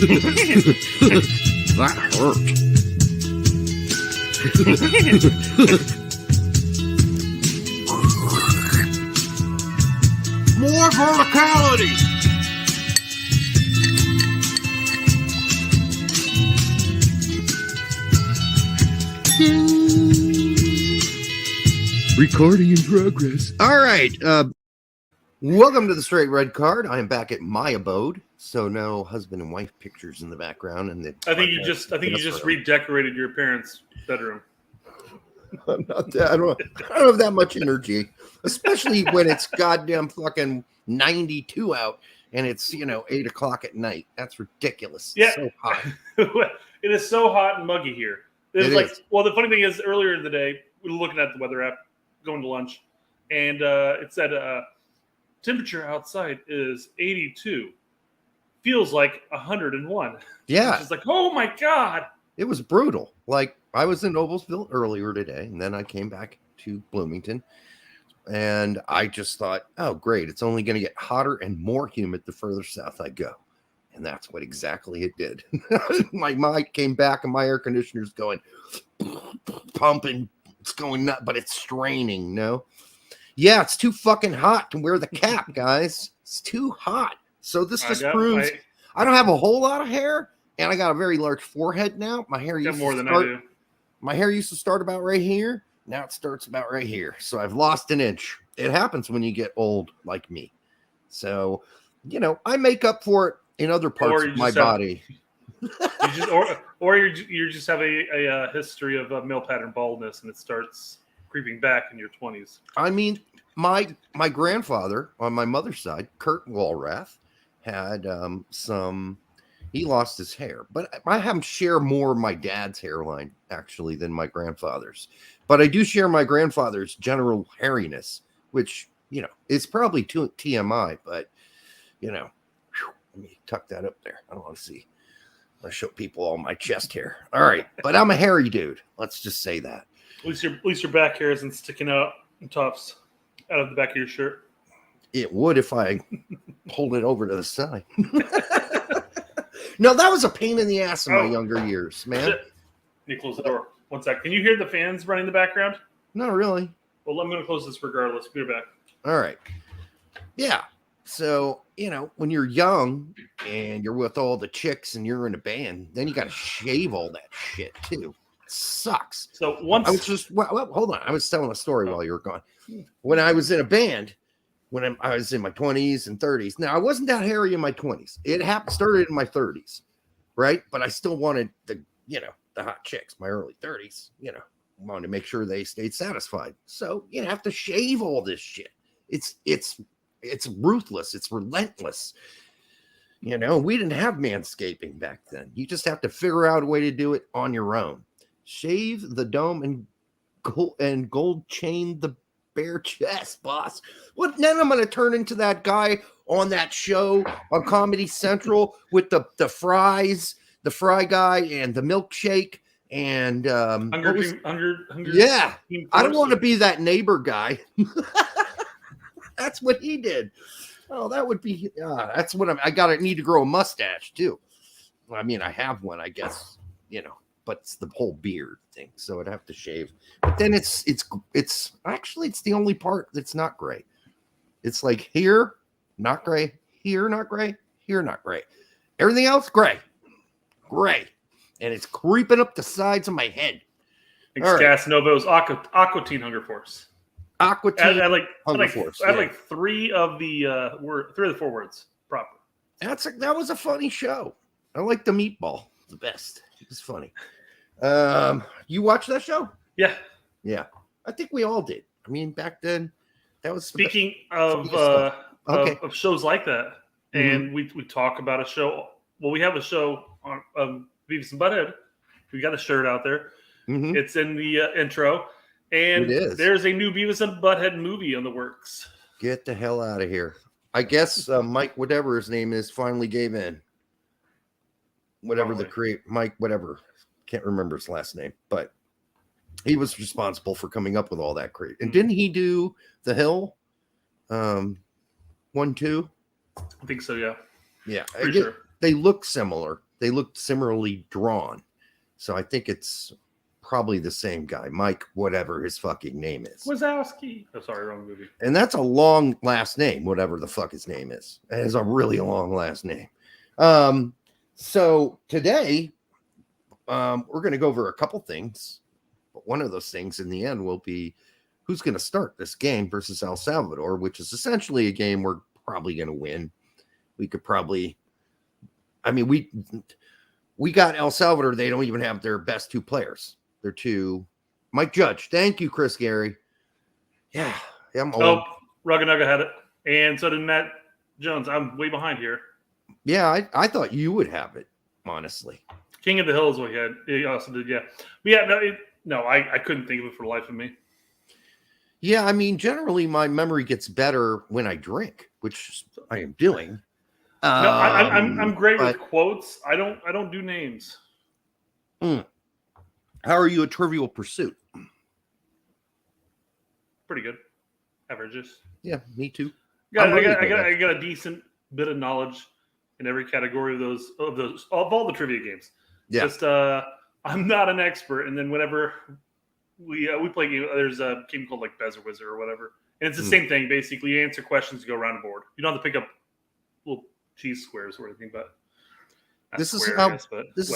That hurt. More verticality. Recording in progress. All right. Welcome to the Straight Red Card. I am back at my abode, so no husband and wife pictures in the background. And I think you just redecorated your parents' bedroom. I'm not that, I don't have that much energy, especially when it's goddamn fucking 92 out and it's 8 o'clock at night. That's ridiculous. Yeah, it's so hot. It is so hot and muggy here. It like, is. Well, the funny thing is, earlier in the day, we were looking at the weather app, going to lunch, and it said temperature outside is 82. Feels like 101. Yeah. It's like, oh my God. It was brutal. Like, I was in Noblesville earlier today, and then I came back to Bloomington, and I just thought, oh, great. It's only going to get hotter and more humid the further south I go. And that's what exactly it did. My mic came back, and my air conditioner's going, pumping. It's going nuts, but it's straining, no? Yeah, it's too fucking hot to wear the cap, guys. It's too hot. So this just proves I don't have a whole lot of hair, and I got a very large forehead now. My hair used more than I do. My hair used to start about right here. Now it starts about right here. So I've lost an inch. It happens when you get old like me. So, I make up for it in other parts of my body. You just have a history of male pattern baldness, and it starts creeping back in your 20s. I mean, my grandfather on my mother's side, Kurt Walrath, had he lost his hair, but I have him share more of my dad's hairline actually than my grandfather's. But I do share my grandfather's general hairiness, which, is probably too TMI, but, let me tuck that up there. I don't want to see. I show people all my chest hair. All right. But I'm a hairy dude. Let's just say that. At least your back hair isn't sticking out in tufts out of the back of your shirt. It would if I pulled it over to the side. No, that was a pain in the ass in my younger years, man. Shit. You close the door. One sec. Can you hear the fans running in the background? Not really. Well, I'm going to close this regardless. Be right back. All right. Yeah. So, when you're young and you're with all the chicks and you're in a band, then you got to shave all that shit too. It sucks. So once I was just, hold on. I was telling a story while you were gone. When I was in a band, when I was in my 20s and 30s. Now, I wasn't that hairy in my 20s. It started in my 30s, right? But I still wanted the hot chicks, my early 30s, wanted to make sure they stayed satisfied. So you have to shave all this shit. It's ruthless. It's relentless. We didn't have manscaping back then. You just have to figure out a way to do it on your own. Shave the dome and gold chain the bare chest, boss. What then? I'm going to turn into that guy on that show on Comedy Central with the fries, the fry guy, and the milkshake and hunger. Yeah, I don't want to be that neighbor guy. That's what he did. Oh, that would be. That's what I need to grow a mustache too. I mean, I have one, I guess. But it's the whole beard thing, so I'd have to shave. But then it's actually it's the only part that's not gray. It's like here, not gray, here, not gray, here, not gray. Everything else, gray, and it's creeping up the sides of my head. Gas Novo's Aqua Teen Hunger Force. Aqua Teen Hunger Force. I had like three of the 4 words proper. That was a funny show. I like the meatball the best. It was funny. You watched that show? Yeah. I think we all did. I mean, back then, that was speaking of shows like that, and we talk about a show. Well, we have a show on Beavis and Butthead. We got a shirt out there. Mm-hmm. It's in the intro, and there's a new Beavis and Butthead movie in the works. Get the hell out of here! I guess Mike, whatever his name is, finally gave in. Whatever Mike, whatever. Can't remember his last name, but he was responsible for coming up with all that crate. And didn't he do The Hill? 1, 2? I think so, yeah. Yeah. Pretty sure. They look similar. they looked similarly drawn. So I think it's probably the same guy, Mike, whatever his fucking name is. Wazowski. Oh, sorry, wrong movie. And that's a long last name, whatever the fuck his name is. That is a really long last name. So today, we're going to go over a couple things. But one of those things in the end will be who's going to start this game versus El Salvador, which is essentially a game we're probably going to win. We could probably, I mean, we got El Salvador. They don't even have their best two players. They're two. Mike Judge. Thank you, Chris Gary. Yeah, I'm old. Oh, Rugganugga had it. And so did Matt Jones. I'm way behind here. Yeah, I thought you would have it, honestly. King of the Hill is what he had. He also did, yeah. But yeah, I couldn't think of it for the life of me. Yeah, I mean, generally my memory gets better when I drink, which I am doing. No, I'm great with quotes. I don't do names. How are you at Trivial Pursuit? Pretty good. Averages. Yeah, me too. I got a decent bit of knowledge in every category of all the trivia games. Yeah. Just I'm not an expert, and then whenever we play game, there's a game called like Bez or Wizard or whatever, and it's the same thing basically. You answer questions, you go around the board. You don't have to pick up little cheese squares or anything, but this is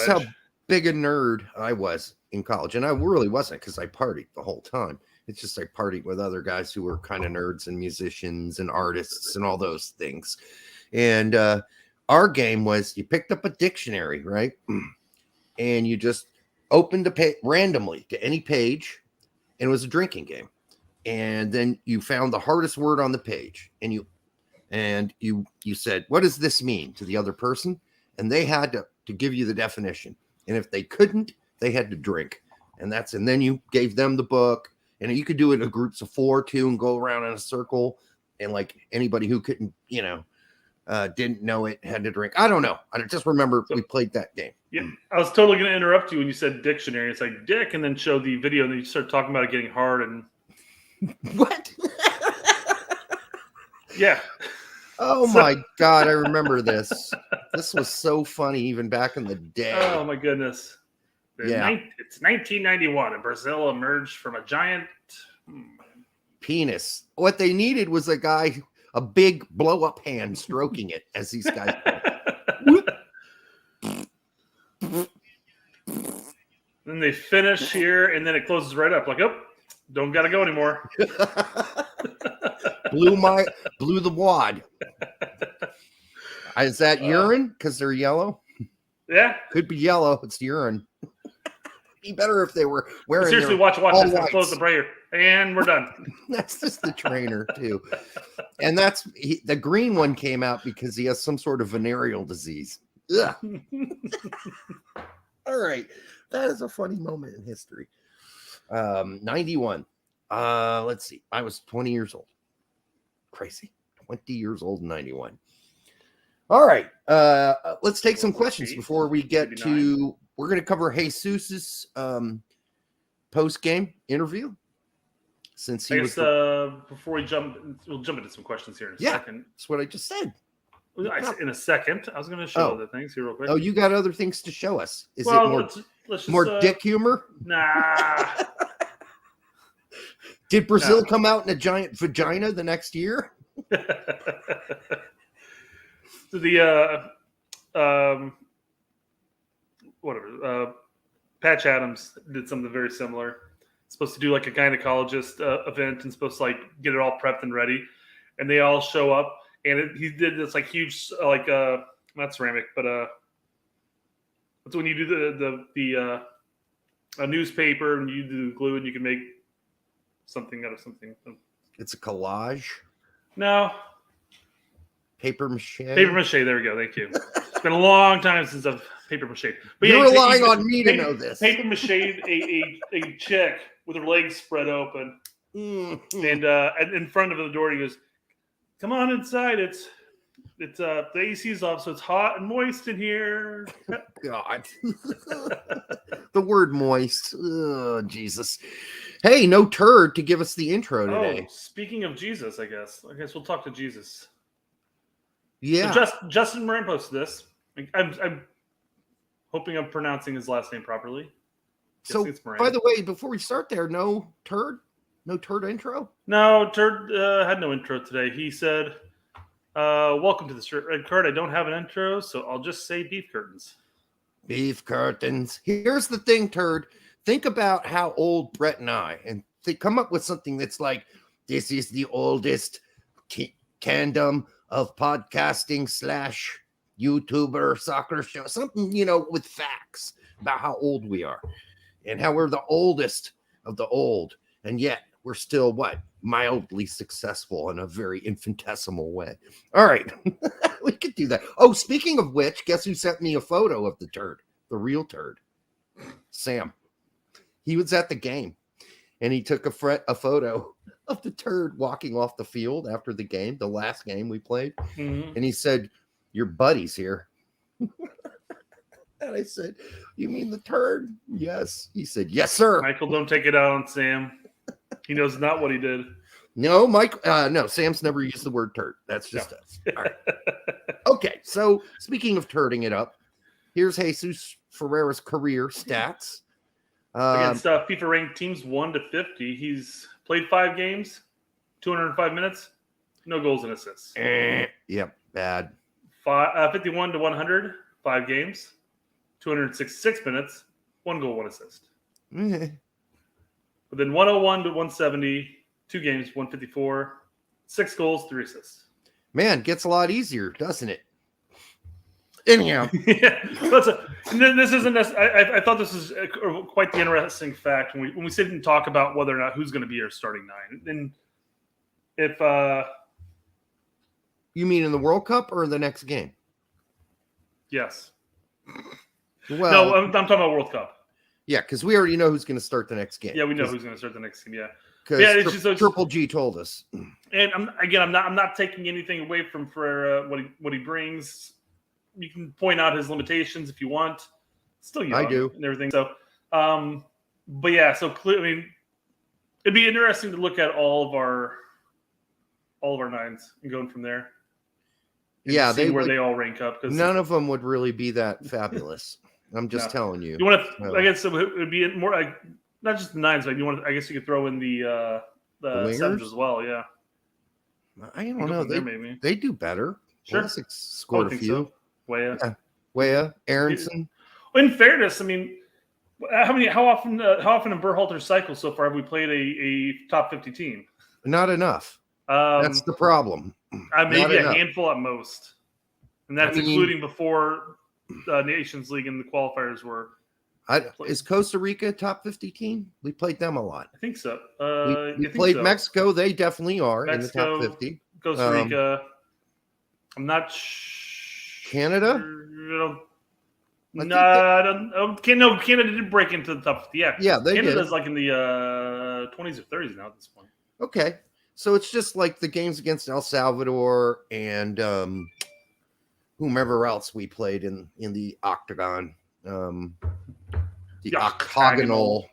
how big a nerd I was in college, and I really wasn't because I partied the whole time. It's just I partied with other guys who were kind of nerds and musicians and artists and all those things. And our game was you picked up a dictionary, right? And you just opened a page randomly to any page, and it was a drinking game. And then you found the hardest word on the page, and you said, "What does this mean?" to the other person, and they had to give you the definition. And if they couldn't, they had to drink. And then you gave them the book, and you could do it in groups of 4 too, and go around in a circle. And like anybody who couldn't, didn't know it had to drink. I don't know. I just remember we played that game. Yeah, I was totally going to interrupt you when you said dictionary. It's like dick, and then show the video, and then you start talking about it getting hard. And what? Yeah. Oh my God, I remember this. This was so funny even back in the day. Oh my goodness. Yeah. It's 1991, and Brazil emerged from a giant penis. What they needed was a big blow-up hand stroking it as these guys. Then they finish here, and then it closes right up. Like, oh, don't got to go anymore. blew the wad. Is that urine? Because they're yellow? Yeah. Could be yellow. It's urine. Be better if they were wearing. Seriously, watch this. Close the brayer, and we're done. That's just the trainer too, and the green one came out because he has some sort of venereal disease. Ugh. All right, that is a funny moment in history. 91. Let's see. I was 20 years old. Crazy. 20 years old in 91. All right. Let's take some questions before we get to. We're going to cover Jesus's post-game interview. Since he before we'll jump into some questions here in a second. That's what I just said. In a second, I was going to show other things here real quick. Oh, you got other things to show us? Is it let's more dick humor? Nah. Did Brazil come out in a giant vagina the next year? Patch Adams did something very similar. Supposed to do like a gynecologist event and supposed to like get it all prepped and ready, and they all show up, and he did this like huge not ceramic, but it's when you do the newspaper and you do the glue and you can make something out of something. It's a collage. No. Paper mache. Paper mache. There we go. Thank you. It's been a long time since I've paper mache. But you're relying on me to know this. Paper mache a chick with her legs spread open, and in front of the door he goes, "Come on inside. It's the AC's off, so it's hot and moist in here." God, the word moist. Oh, Jesus. Hey, no turd to give us the intro today. Oh, speaking of Jesus, I guess we'll talk to Jesus. Yeah. So Justin Moran posted this. I'm Hoping I'm pronouncing his last name properly. So, by the way, before we start there, no turd intro? No, Turd had no intro today. He said, welcome to the Red Card. I don't have an intro, so I'll just say beef curtains. Beef curtains. Here's the thing, Turd. Think about how old Brett and I, and come up with something that's like, this is the oldest tandem of podcasting / YouTuber soccer show. Something, with facts about how old we are and how we're the oldest of the old. And yet we're still mildly successful in a very infinitesimal way. All right. We could do that. Oh, speaking of which, guess who sent me a photo of the turd? The real turd. Sam. He was at the game and he took a photo of the turd walking off the field after the game, the last game we played. Mm-hmm. And he said, your buddy's here. And I said, you mean the turd? Yes. He said, yes, sir. Michael, don't take it out on Sam. He knows not what he did. No, Mike. No, Sam's never used the word turd. That's just us. All right. Okay. So speaking of turding it up, here's Jesus Ferreira's career stats. Against FIFA ranked teams 1 to 50. He's played 5 games, 205 minutes, no goals and assists. Yep. Bad. 51 to 100, 5 games, 266 minutes, 1 goal, 1 assist. But then 101 to 170, 2 games, 154, 6 goals, 3 assists. Man, gets a lot easier, doesn't it? Anyhow. Yeah, this isn't. I thought this was quite the interesting fact when we sit and talk about whether or not who's going to be our starting 9. And if you mean in the World Cup or the next game? Yes. Well, no, I'm talking about World Cup. Yeah, because we already know who's going to start the next game. Yeah, we know who's going to start the next game. Yeah, because Triple G told us. And I'm not taking anything away from Ferreira what he brings. You can point out his limitations if you want. Still young, I do, and everything. So, but yeah, so clearly, I mean, it'd be interesting to look at all of our 9s and going from there. Yeah, see where they all rank up. Because none of them would really be that fabulous. I'm just telling you. You want to? I guess it would be more like not just the 9s, but you want. I guess you could throw in the 7s as well. Yeah. I don't know. They do better. Sure. Pulisic scored a few. So. Weah, Aronson. In fairness, I mean, how often in Berhalter's cycle so far have we played a top 50 team? Not enough. That's the problem. Maybe a handful at most, and that's including before the Nations League and the qualifiers were. Is Costa Rica a top 50 team? We played them a lot. I think so. We played Mexico. They definitely are in the top 50. Costa Rica. I'm not. Canada? No, Canada did break into the top 50. Yeah, they Canada's did. like in the 20s or 30s now at this point. Okay, so it's just like the games against El Salvador and whomever else we played in the octagon, the octagonal.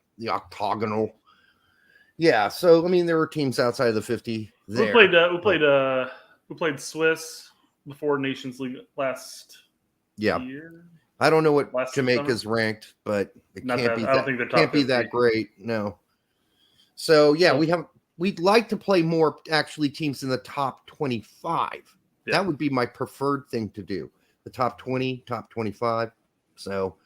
Yeah, so I mean there were teams outside of the 50 there. We played Swiss before Nations League last year. I don't know what Jamaica's ranked, but it can't be that great. No. So we'd like to play more actually teams in the top 25. Yeah. That would be my preferred thing to do. The top 20, top 25. So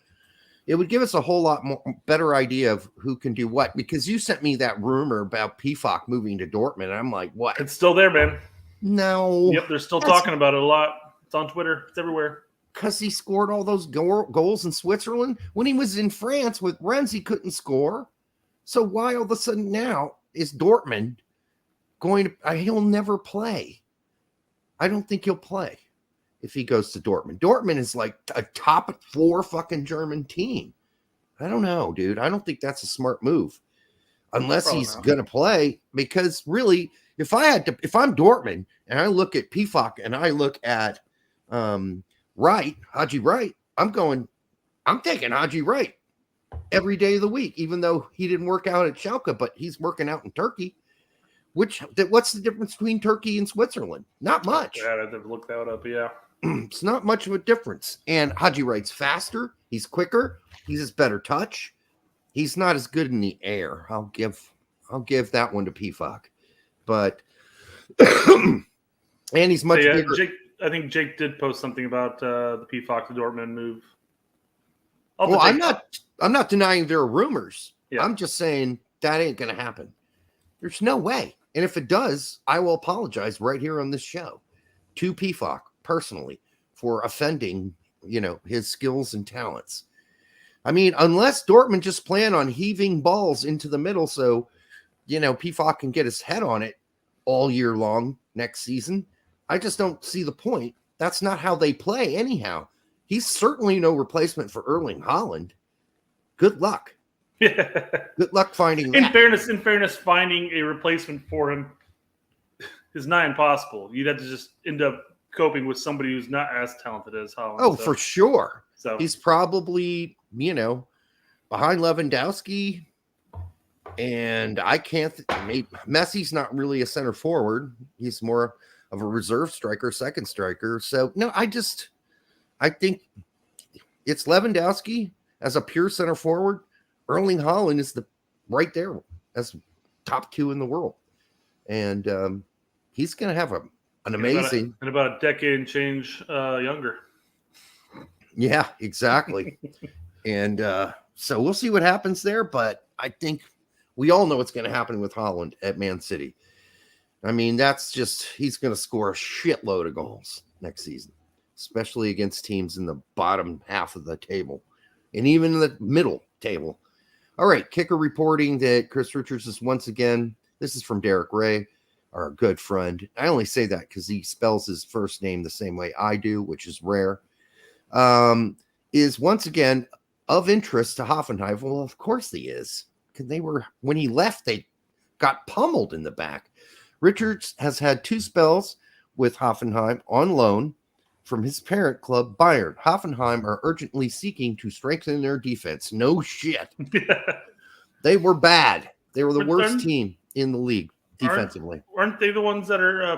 it would give us a whole lot more better idea of who can do what, because you sent me that rumor about PFOC moving to Dortmund. And I'm like, what? It's still there, man. No. Yep, they're still talking about it a lot. It's on Twitter. It's everywhere. Because he scored all those goals in Switzerland. When he was in France with Rennes, he couldn't score. So why all of a sudden now is Dortmund going to... he'll never play. I don't think he'll play if he goes to Dortmund. Dortmund is like a top 4 fucking German team. I don't know, dude. I don't think that's a smart move. Unless he's going to play. Because really... If I'm Dortmund and I look at PFOC and I look at Haji Wright, I'm taking Haji Wright every day of the week, even though he didn't work out at Schalke, but he's working out in Turkey. What's the difference between Turkey and Switzerland? Not much. Yeah, I'd have to look that up. Yeah. it's not much of a difference. And Haji Wright's faster. He's quicker. He's just better touch. He's not as good in the air. I'll give that one to PFOC. But and he's much bigger. I think Jake did post something about the PFOC to Dortmund move. I'm not denying there are rumors. Yeah. I'm just saying that ain't going to happen. There's no way. And if it does, I will apologize right here on this show to PFOC personally for offending, his skills and talents. I mean, unless Dortmund just plan on heaving balls into the middle so, PFOC can get his head on it all year long next season, I just don't see the point. That's not how they play anyhow. He's certainly no replacement for Erling Haaland. Good luck. Yeah. Good luck finding that. In fairness, finding a replacement for him is nigh impossible. You'd have to just end up coping with somebody who's not as talented as Haaland. Oh, for sure. So he's probably, behind Lewandowski. And I can't Messi's not really a center forward. He's more of a reserve striker, second striker. So no, I think it's Lewandowski as a pure center forward. Erling Haaland is right there as top 2 in the world. And he's going to have an amazing. And about a decade and change younger. Yeah, exactly. And so we'll see what happens there. But I think we all know what's going to happen with Haaland at Man City. I mean, he's going to score a shitload of goals next season, especially against teams in the bottom half of the table and even in the middle table. All right, kicker reporting that Chris Richards is once again, this is from Derek Ray, our good friend. I only say that because he spells his first name the same way I do, which is rare, is once again of interest to Hoffenheim. Well, of course he is, because when he left, they got pummeled in the back. Richards has had 2 spells with Hoffenheim on loan from his parent club, Bayern. Hoffenheim are urgently seeking to strengthen their defense. No shit. They were bad. They were the worst team in the league defensively. Aren't they the ones that are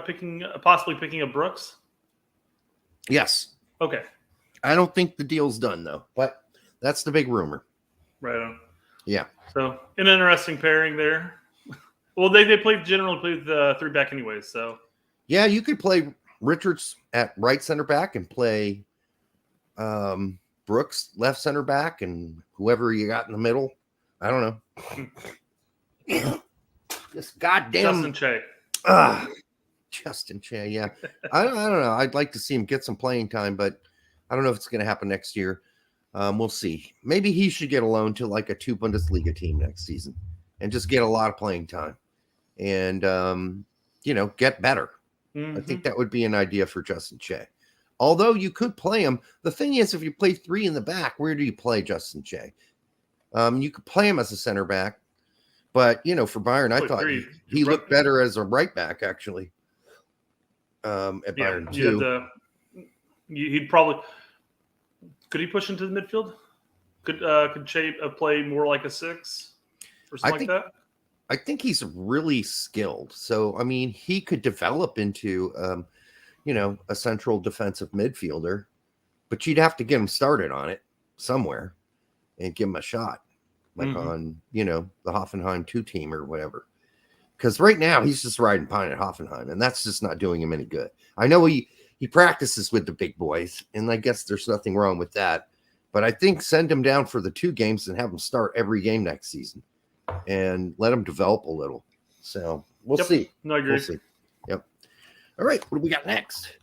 possibly picking up Brooks? Yes. Okay. I don't think the deal's done, though, but that's the big rumor. Right on. Yeah. So, an interesting pairing there. Well, they generally play the 3-back anyways, so. Yeah, you could play Richards at right center back and play Brooks left center back and whoever you got in the middle. I don't know. This goddamn Justin Che, yeah. I don't know. I'd like to see him get some playing time, but I don't know if it's going to happen next year. We'll see. Maybe he should get a loan to like a 2 Bundesliga team next season and just get a lot of playing time and, get better. Mm-hmm. I think that would be an idea for Justin Che. Although you could play him. The thing is, if you play 3 in the back, where do you play Justin Che? You could play him as a center back. But, for Bayern, I thought he looked better as a right back, actually, at Bayern, too. He'd probably – could he push into the midfield? Could Che play more like a 6 or something like that? I think he's really skilled. So, I mean, he could develop into, a central defensive midfielder. But you'd have to get him started on it somewhere and give him a shot. Like on, the Hoffenheim 2 team or whatever. Because right now he's just riding pine at Hoffenheim, and that's just not doing him any good. I know he practices with the big boys, and I guess there's nothing wrong with that. But I think send him down for the 2 games and have him start every game next season and let him develop a little. So we'll see. No, I agree. We'll see. Yep. All right. What do we got next?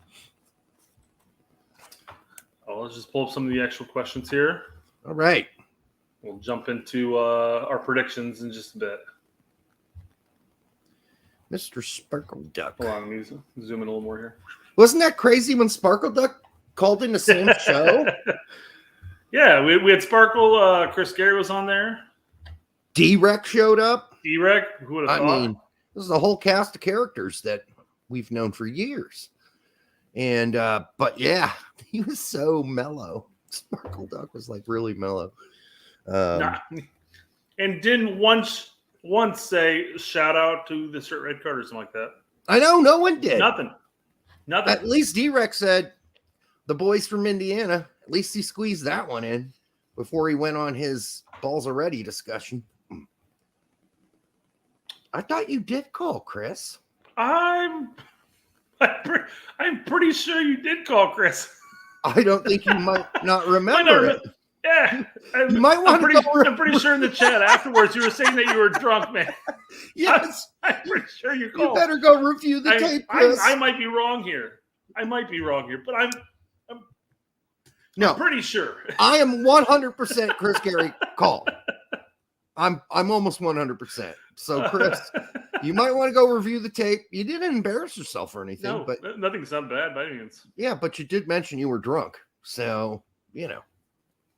Oh, let's just pull up some of the actual questions here. All right. We'll jump into our predictions in just a bit. Mr. Sparkle Duck. Hold on, let me zoom in a little more here. Wasn't that crazy when Sparkle Duck called in the same show? Yeah, we had Sparkle. Chris Gary was on there. D-Rec showed up. D-Rec? Who would have thought? I mean, this is a whole cast of characters that we've known for years. And, but yeah, he was so mellow. Sparkle Duck was like really mellow. And didn't once say shout out to the Cert Red Card or something like that. I know, no one did. Nothing. At least D-Rex said, the boys from Indiana, at least he squeezed that one in before he went on his balls already discussion. I thought you did call, Chris. I'm pretty sure you did call, Chris. I don't think you might not remember it. Yeah, you might want I'm pretty sure in the chat afterwards you were saying that you were drunk, man. Yes, I'm pretty sure you called. You better go review the tape, Chris. I might be wrong here. But I'm pretty sure. I am 100% Chris Gary called. I'm almost 100%. So, Chris, you might want to go review the tape. You didn't embarrass yourself or anything. No, but nothing's not bad by any means. Yeah, but you did mention you were drunk. So,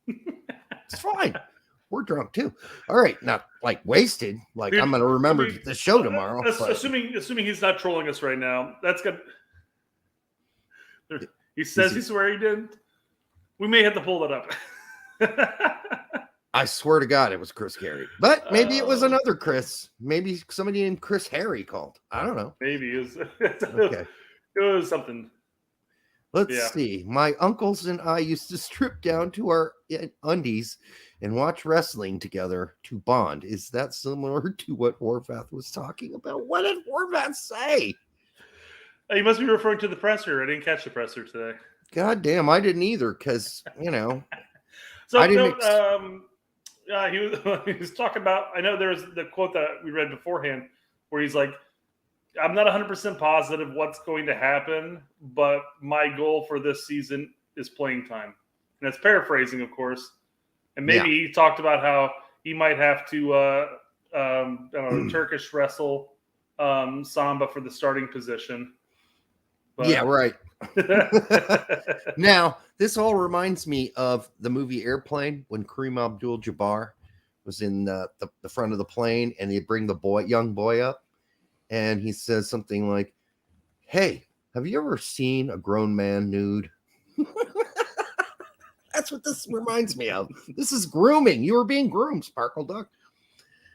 it's fine. We're drunk too. All right. Not like wasted. Like, I'm going to remember the show tomorrow. Assuming he's not trolling us right now, that's good. He says he swear he didn't. We may have to pull that up. I swear to God, it was Chris Gary. But maybe it was another Chris. Maybe somebody named Chris Harry called. I don't know. Maybe it was, okay. It was something. Let's see. My uncles and I used to strip down to our undies and watch wrestling together to bond. Is that similar to what Horvath was talking about? What did Horvath say? You must be referring to the presser. I didn't catch the presser today. God damn, I didn't either because, So I didn't he was talking about, I know there's the quote that we read beforehand where he's like, I'm not 100% positive what's going to happen, but my goal for this season is playing time. And that's paraphrasing, of course. And maybe he talked about how he might have to Turkish wrestle Samba for the starting position. But... Yeah, right. Now, this all reminds me of the movie Airplane when Kareem Abdul-Jabbar was in the front of the plane and they bring the young boy up and he says something like, "Hey, have you ever seen a grown man nude?" That's what this reminds me of. This is grooming. You were being groomed, Sparkle Duck.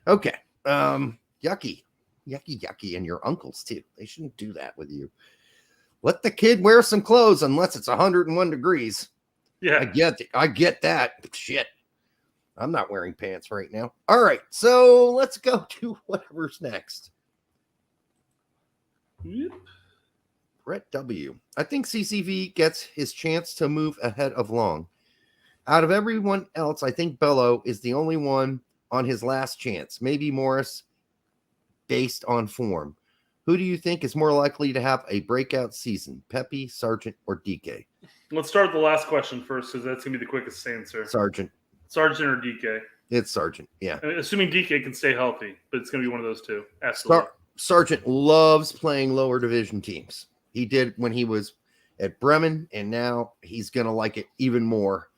Okay. Yucky. And your uncles too. They shouldn't do that with you. Let the kid wear some clothes unless it's 101 degrees. Yeah. I get that. Shit. I'm not wearing pants right now. All right. So let's go to whatever's next. Yep. Brett W. I think CCV gets his chance to move ahead of Long. Out of everyone else, I think Bello is the only one on his last chance. Maybe Morris based on form. Who do you think is more likely to have a breakout season? Pepe, Sargent, or DK? Let's start with the last question first, because that's going to be the quickest answer. Sargent or DK? It's Sargent, yeah. Assuming DK can stay healthy, but it's going to be one of those two. Absolutely. Sargent loves playing lower division teams. He did when he was at Bremen, and now he's going to like it even more,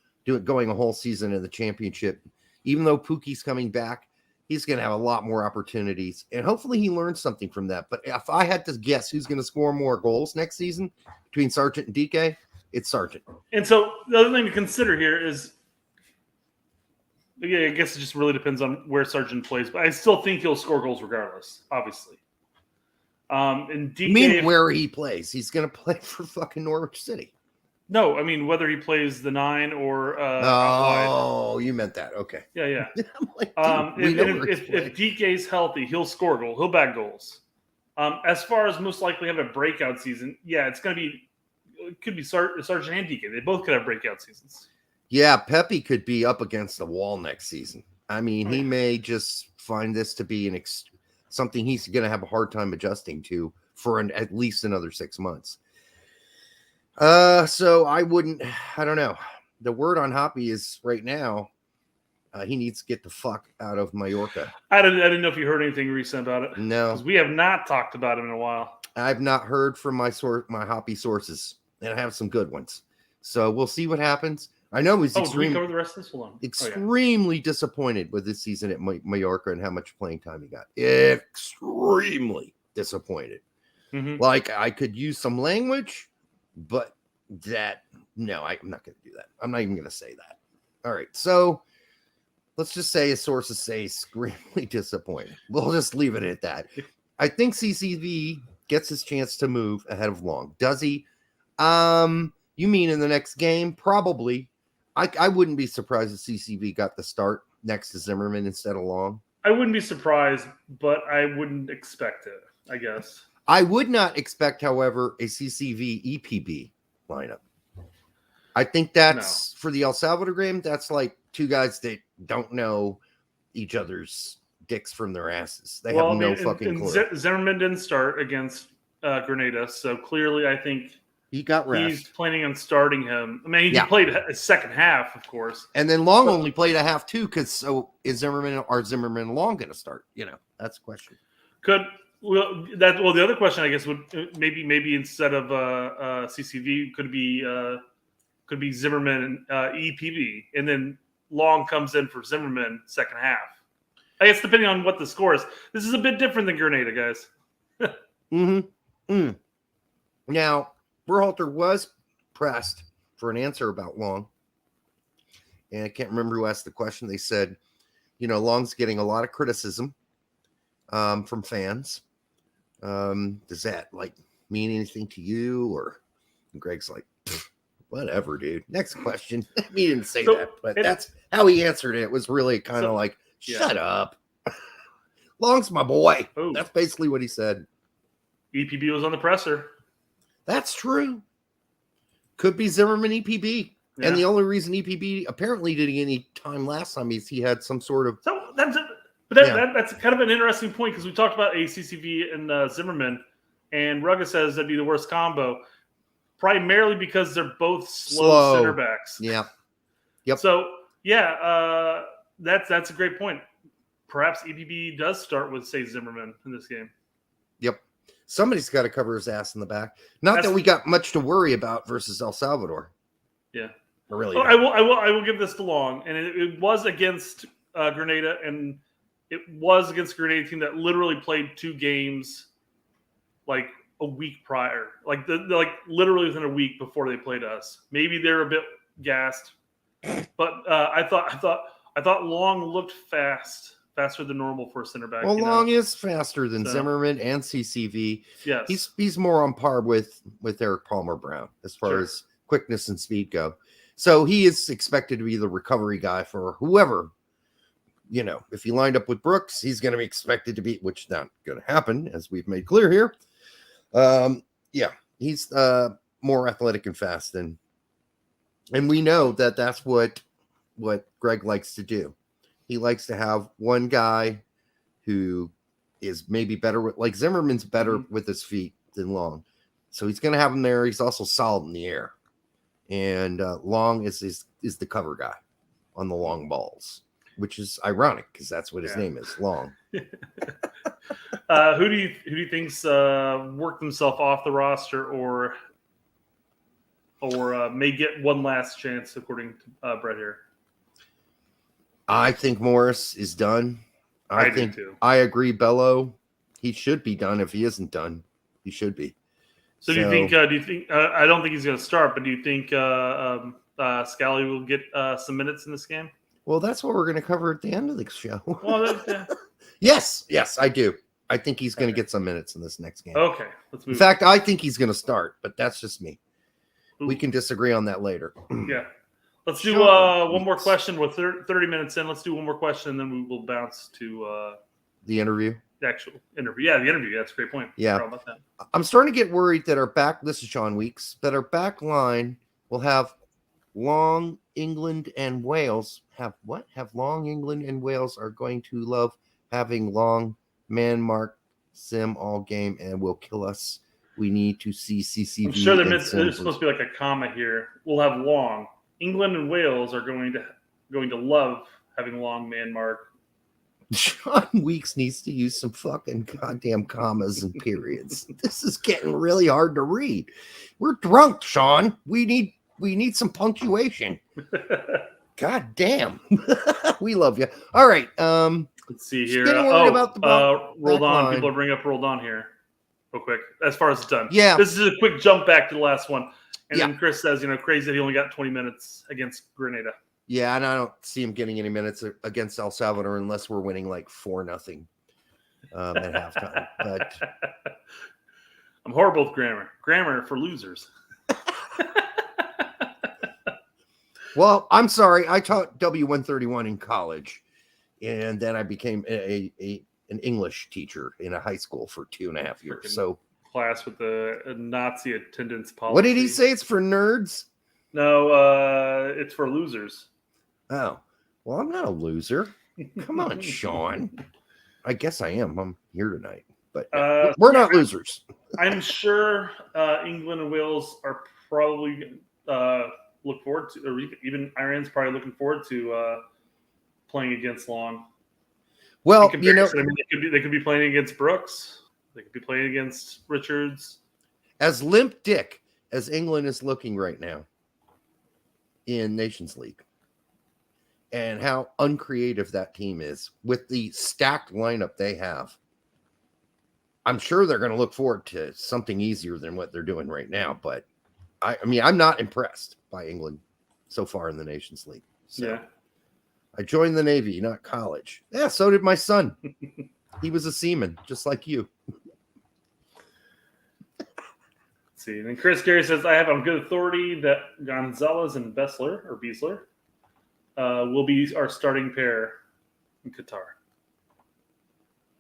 going a whole season in the championship. Even though Pookie's coming back, he's going to have a lot more opportunities, and hopefully he learns something from that. But if I had to guess who's going to score more goals next season between Sargent and DK, it's Sargent. And so the other thing to consider here is, I guess it just really depends on where Sargent plays, but I still think he'll score goals regardless, obviously. And DK, I mean, where he plays, he's going to play for fucking Norwich City. No, I mean whether he plays the 9 or oh, you meant that. Okay. Yeah. I'm like, if DK's healthy, he'll score goals. He'll bag goals. As far as most likely have a breakout season, it could be Sargent and DK. They both could have breakout seasons. Yeah, Pepe could be up against the wall next season. I mean, he may just find this to be something he's going to have a hard time adjusting to for at least another 6 months. So I don't know. The word on Hoppy is right now, he needs to get the fuck out of Mallorca. I didn't know if you heard anything recent about it. No. Because we have not talked about him in a while. I've not heard from my Hoppy sources, and I have some good ones. So we'll see what happens. I know he's did we cover the rest of this? Hold on. Extremely disappointed with this season at Mallorca and how much playing time he got. Extremely disappointed. Mm-hmm. Like, I could use some language, but I'm not going to do that. I'm not even going to say that. All right. So let's just say his sources say extremely disappointed. We'll just leave it at that. I think CCV gets his chance to move ahead of Long. Does he? You mean in the next game? Probably. I wouldn't be surprised if CCV got the start next to Zimmerman instead of Long. I wouldn't be surprised, but I wouldn't expect it, I guess. I would not expect, however, a CCV EPB lineup. I think that's for the El Salvador game. That's like two guys that don't know each other's dicks from their asses. They have no fucking clue. Zimmerman didn't start against Grenada, so clearly I think he got rest. He's planning on starting him. I mean, he played a second half, of course. And then Long only played a half too, because so is Zimmerman and Long going to start? That's the question. The other question I guess would maybe instead of CCV could be Zimmerman and EPB, and then Long comes in for Zimmerman second half. I guess depending on what the score is. This is a bit different than Grenada, guys. Now, Berhalter was pressed for an answer about Long. And I can't remember who asked the question. They said, Long's getting a lot of criticism from fans. Does that mean anything to you? Or Gregg's like, whatever, dude. Next question. He didn't say that, but that's how he answered it. It was really kind of shut up. Long's my boy. Ooh. That's basically what he said. EPB was on the presser. That's true. Could be Zimmerman EPB. Yeah. And the only reason EPB apparently didn't get any time last time is he had some sort of... That's kind of an interesting point, because we talked about ACCV and Zimmerman, and Rugga says that'd be the worst combo, primarily because they're both slow center backs. Yeah. Yep. So, that's a great point. Perhaps EPB does start with, say, Zimmerman in this game. Yep. Somebody's got to cover his ass in the back. Not that we got much to worry about versus El Salvador. Yeah. Really. I will give this to Long, and it was against Grenada, and it was against a Grenada team that literally played 2 games like a week prior, literally within a week before they played us. Maybe they're a bit gassed, but I thought Long looked faster than normal for a center back. Well, Long is faster than Zimmerman and CCV. Yes, he's more on par with Eric Palmer-Brown as far as quickness and speed go. So he is expected to be the recovery guy for whoever. If he lined up with Brooks, he's going to be expected to be, which is not going to happen, as we've made clear here. He's more athletic and fast, and we know that that's what Gregg likes to do. He likes to have one guy who is maybe better with, Zimmerman's better with his feet than Long. So he's going to have him there. He's also solid in the air. And Long is the cover guy on the long balls, which is ironic because that's what his name is, Long. Who do you think's worked himself off the roster or may get one last chance, according to Brett here? I think Morris is done. I think too. I agree, Bello. He should be done. If he isn't done, he should be. So do you think? I don't think he's going to start, but do you think Scally will get some minutes in this game? Well, that's what we're going to cover at the end of the show. Well, Yes, I do. I think he's going to get some minutes in this next game. Okay, let's move. In fact, I think he's going to start, but that's just me. We can disagree on that later. Yeah. Let's do one more question. We're 30 minutes in. Let's do one more question, and then we will bounce to the interview. The actual interview. Yeah, the interview. That's a great point. Yeah. About that. I'm starting to get worried that this is Sean Weeks, that our back line will have Long, England, and Wales. Have Long, England, and Wales are going to love having Long man mark Sim all game and will kill us. We need to see CCV. I'm sure there's supposed to be like a comma here. We'll have Long. England and Wales are going to love having Long man mark. Sean Weeks needs to use some fucking goddamn commas and periods. This is getting really hard to read. We're drunk, Sean. We need some punctuation. God damn. We love you. All right. Let's see here. Rolled on. People are bringing up rolled on here real quick. As far as it's done. Yeah. This is a quick jump back to the last one. And then Chris says, crazy that he only got 20 minutes against Grenada. Yeah, and I don't see him getting any minutes against El Salvador unless we're winning 4-0 at halftime. But I'm horrible with grammar. Grammar for losers. Well, I'm sorry. I taught W131 in college, and then I became an English teacher in a high school for 2.5 years. So class with the Nazi attendance policy. What did he say? It's for nerds? No, it's for losers. Oh, well, I'm not a loser. Come on, Sean. I guess I am. I'm here tonight, but we're not losers. I'm sure England and Wales are probably look forward to, or even Ireland's probably looking forward to playing against Long. Well, I mean, they could be playing against Brooks. They could be playing against Richards. As limp dick as England is looking right now in Nations League, and how uncreative that team is with the stacked lineup they have, I'm sure they're going to look forward to something easier than what they're doing right now. But I mean, I'm not impressed by England so far in the Nations League. So Yeah. I joined the Navy, not college. Yeah, so did my son. He was a seaman, just like you. Let's see. And then Chris Gary says, I have on good authority that Gonzalez and Beasler will be our starting pair in Qatar.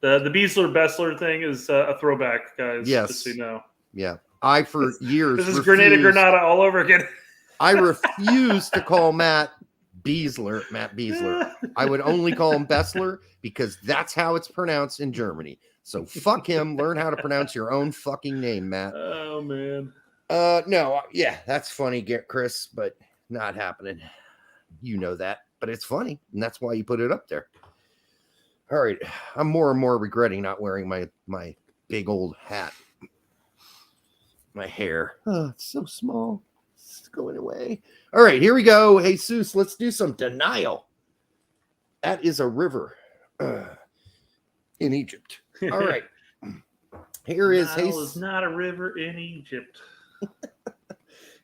The Beasler-Bessler thing is a throwback, guys. Yes. Just so you know. Yeah. I, for years, this is Grenada all over again. I refuse to call Matt Beasler. I would only call him Bessler because that's how it's pronounced in Germany. So fuck him. Learn how to pronounce your own fucking name, Matt. Oh, man. No. Yeah, that's funny, Chris, but not happening. You know that, but it's funny, and that's why you put it up there. All right. I'm more and more regretting not wearing my big old hat. My hair. Oh, it's so small. It's going away. All right, here we go. Jesus, let's do some denial. That is a river in Egypt. All right. Here is Jesus. Is not a river in Egypt.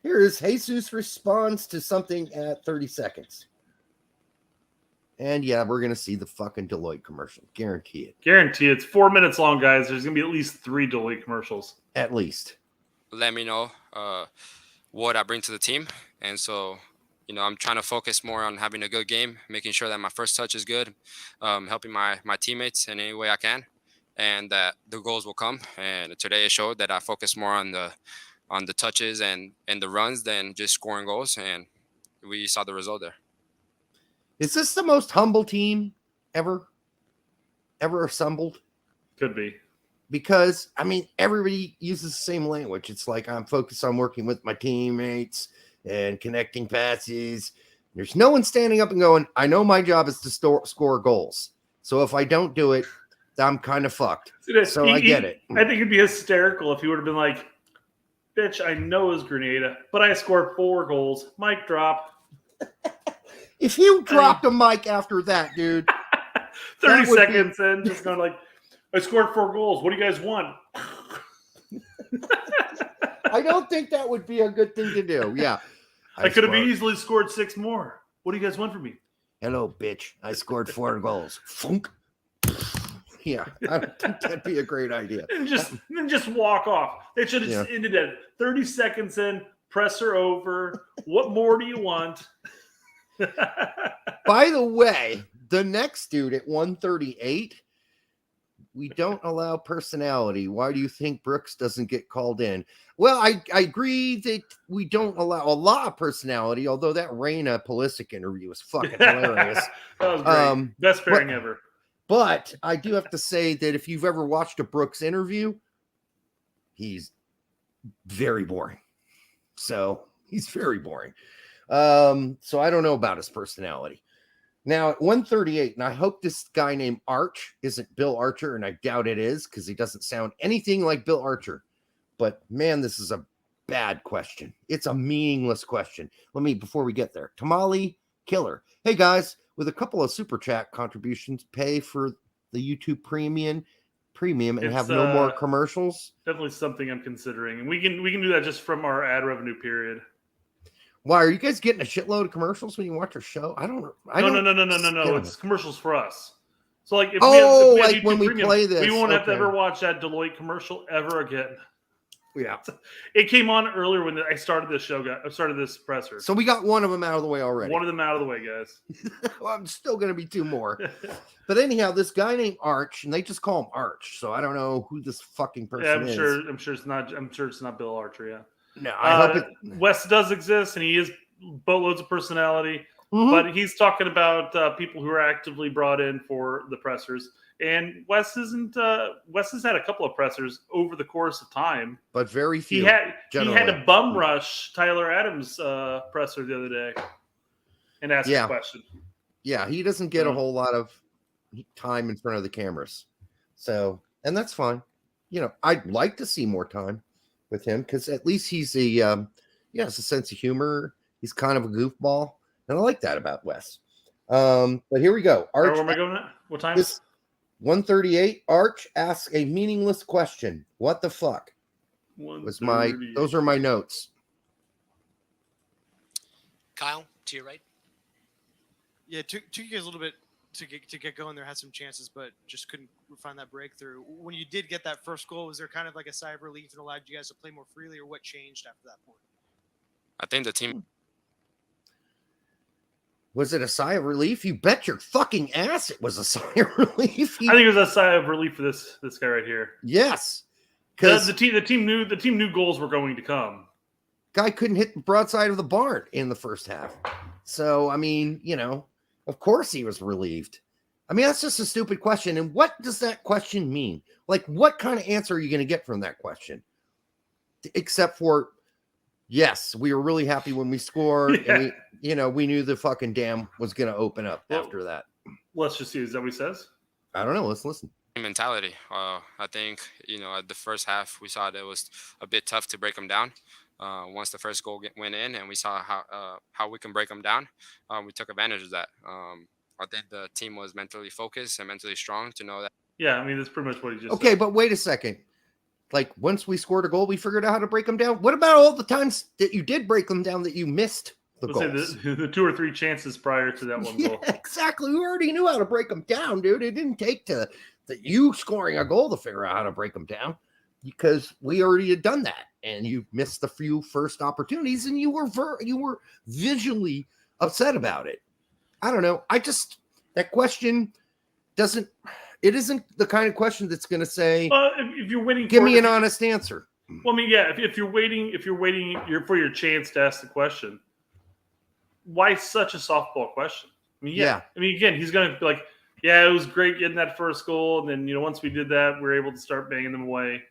Here is Jesus responds to something at 30 seconds. And yeah, we're going to see the fucking Deloitte commercial. Guarantee it. Guarantee it. It's 4 minutes long, guys. There's going to be at least 3 Deloitte commercials. At least. Let me know what I bring to the team. And so, I'm trying to focus more on having a good game, making sure that my first touch is good, helping my teammates in any way I can, and that the goals will come. And today it showed that I focused more on the touches and the runs than just scoring goals. And we saw the result there. Is this the most humble team ever assembled? Could be. Because, I mean, everybody uses the same language. It's like, I'm focused on working with my teammates and connecting passes. There's no one standing up and going, I know my job is to score goals. So if I don't do it, I'm kind of fucked. So I get it. I think it'd be hysterical if he would have been like, bitch, I know it's Grenada, but I scored 4 goals. Mic drop. If you dropped a mic after that, dude. 30 seconds in, just going like, I scored 4 goals. What do you guys want? I don't think that would be a good thing to do. Yeah. I could have easily scored 6 more. What do you guys want from me? Hello, bitch. I scored 4 goals. Funk. Yeah, I don't think that'd be a great idea. And just walk off. They should have just ended at 30 seconds in, press her over. What more do you want? By the way, the next dude at 138, we don't allow personality. Why do you think Brooks doesn't get called in? Well, I agree that we don't allow a lot of personality, although that Raina Pulisic interview was fucking hilarious. That was great. Best pairing ever. But I do have to say that if you've ever watched a Brooks interview, he's very boring. So he's very boring. So I don't know about his personality. Now at 138, and I hope this guy named Arch isn't Bill Archer, and I doubt it is because he doesn't sound anything like Bill Archer. But man, this is a bad question. It's a meaningless question. Before we get there, Tamale Killer. Hey guys, with a couple of super chat contributions, pay for the YouTube premium and have no more commercials. Definitely something I'm considering, and we can do that just from our ad revenue period. Why are you guys getting a shitload of commercials when you watch our show? No. It's commercials for us. So like, if we have YouTube when we Premium, play this, we won't have to ever watch that Deloitte commercial ever again. Yeah. It came on earlier when I started this show. I started this presser. So we got one of them out of the way already. One of them out of the way, guys. Well, I'm still going to be 2 more. But anyhow, this guy named Arch, and they just call him Arch. So I don't know who this fucking person is. I'm sure it's not Bill Archer. Yeah. No, I hope it. Wes does exist, and he is boatloads of personality. Mm-hmm. But he's talking about people who are actively brought in for the pressers. And Wes isn't. Wes has had a couple of pressers over the course of time, but very few. He had to bum rush Tyler Adams' presser the other day and ask a question. Yeah, he doesn't get a whole lot of time in front of the cameras, so and that's fine. I'd like to see more time with him because at least he's has a sense of humor. He's kind of a goofball, and I like that about Wes. But here we go. Arch, where am I going at? What time? 1:38. Arch asks a meaningless question. What the fuck? Those are my notes. Kyle, to your right. Yeah, took you guys a little bit to get going there, had some chances, but just couldn't find that breakthrough. When you did get that first goal, was there kind of like a sigh of relief and allowed you guys to play more freely, or what changed after that point? I think the team. Was it a sigh of relief? You bet your fucking ass it was a sigh of relief. I think it was a sigh of relief for this guy right here. Yes. Because the team knew goals were going to come. Guy couldn't hit the broadside of the barn in the first half. So, I mean, of course he was relieved. I mean, that's just a stupid question. And what does that question mean? Like, what kind of answer are you going to get from that question? Except for, yes, we were really happy when we scored. Yeah. And we knew the fucking dam was going to open up after that. Let's just see. Is that what he says? I don't know. Let's listen. Mentality. I think, at the first half, we saw that it was a bit tough to break them down. Once the first goal went in and we saw how we can break them down, we took advantage of that. I think the team was mentally focused and mentally strong to know that. Yeah, I mean, that's pretty much what he just said. But wait a second. Like, once we scored a goal, we figured out how to break them down. What about all the times that you did break them down that you missed the goals? The 2 or 3 chances prior to that one goal. Exactly. We already knew how to break them down, dude. It didn't take to you scoring a goal to figure out how to break them down because we already had done that. And you missed the few first opportunities and you were visually upset about it. I don't know. That question isn't the kind of question that's going to say, if you're waiting, give me an honest answer. Well, I mean, yeah, if you're waiting for your chance to ask the question, why such a softball question? I mean, yeah. I mean, again, he's going to be like, yeah, it was great getting that first goal. And then, once we did that, we were able to start banging them away,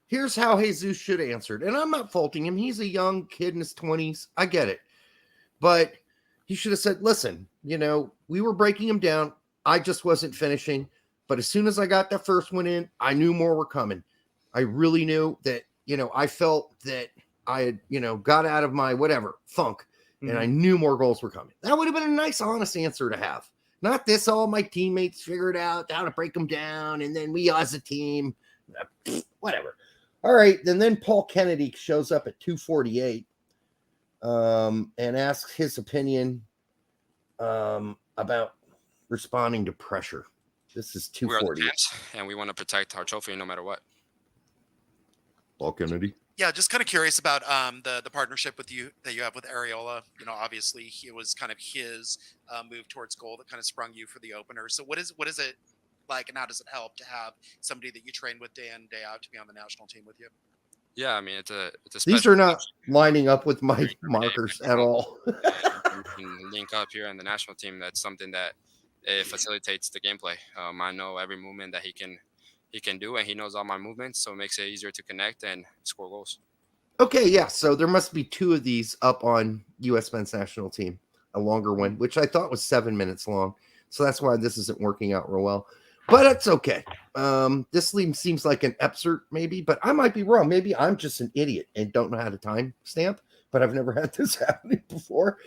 Here's how Jesus should have answered. And I'm not faulting him. He's a young kid in his 20s. I get it. But he should have said, listen, we were breaking him down. I just wasn't finishing. But as soon as I got that first one in, I knew more were coming. I really knew that, I felt that I had, got out of my funk. Mm-hmm. And I knew more goals were coming. That would have been a nice, honest answer to have. Not this, all my teammates figured out how to break them down. And then we as a team, whatever. All right, and then Paul Kennedy shows up at 2:48 and asks his opinion about responding to pressure. This is 2:40. We're the fans, and we want to protect our trophy no matter what. Paul Kennedy. Yeah, just kind of curious about the partnership that you have with Areola. Obviously, it was kind of his move towards goal that kind of sprung you for the opener. So what is it like, and how does it help to have somebody that you train with day in, day out to be on the national team with you? Yeah, I mean, it's a these are not lining up with my markers at all. You can link up here on the national team. That's something that it facilitates the gameplay. I know every movement that he can do, and he knows all my movements, so it makes it easier to connect and score goals. Okay, yeah. So there must be 2 of these up on U.S. men's national team, a longer one, which I thought was 7 minutes long. So that's why this isn't working out real well. But it's okay. This seems like an excerpt, maybe, but I might be wrong. Maybe I'm just an idiot and don't know how to time stamp, but I've never had this happen before.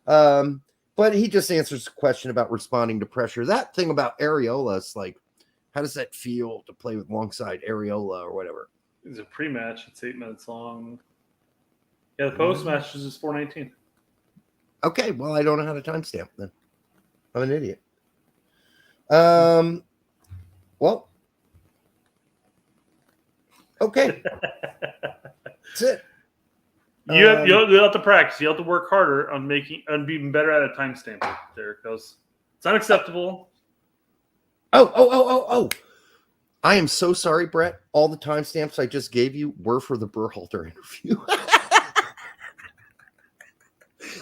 But he just answers the question about responding to pressure. That thing about Areola is like, how does that feel to play with alongside Areola or whatever? It's a pre-match. It's 8 minutes long. Yeah, the post-match is just 4:19. Okay, well, I don't know how to timestamp then. I'm an idiot. Well, Okay. That's it. You have to practice. You have to work harder on being better at a timestamp there, because it's unacceptable. Oh. I am so sorry, Brett. All the timestamps I just gave you were for the Berhalter interview.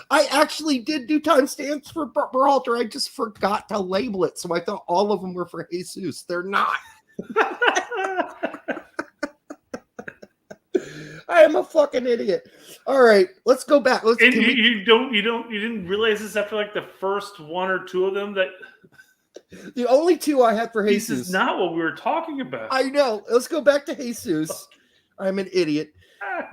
I actually did do timestamps for Berhalter. I just forgot to label it, so I thought all of them were for Jesus. They're not. I am a fucking idiot. All right, let's go back. You didn't realize this after like the first one or two of them that the only two I had for Jesus. This is not what we were talking about. I know. Let's go back to Jesus. I'm an idiot.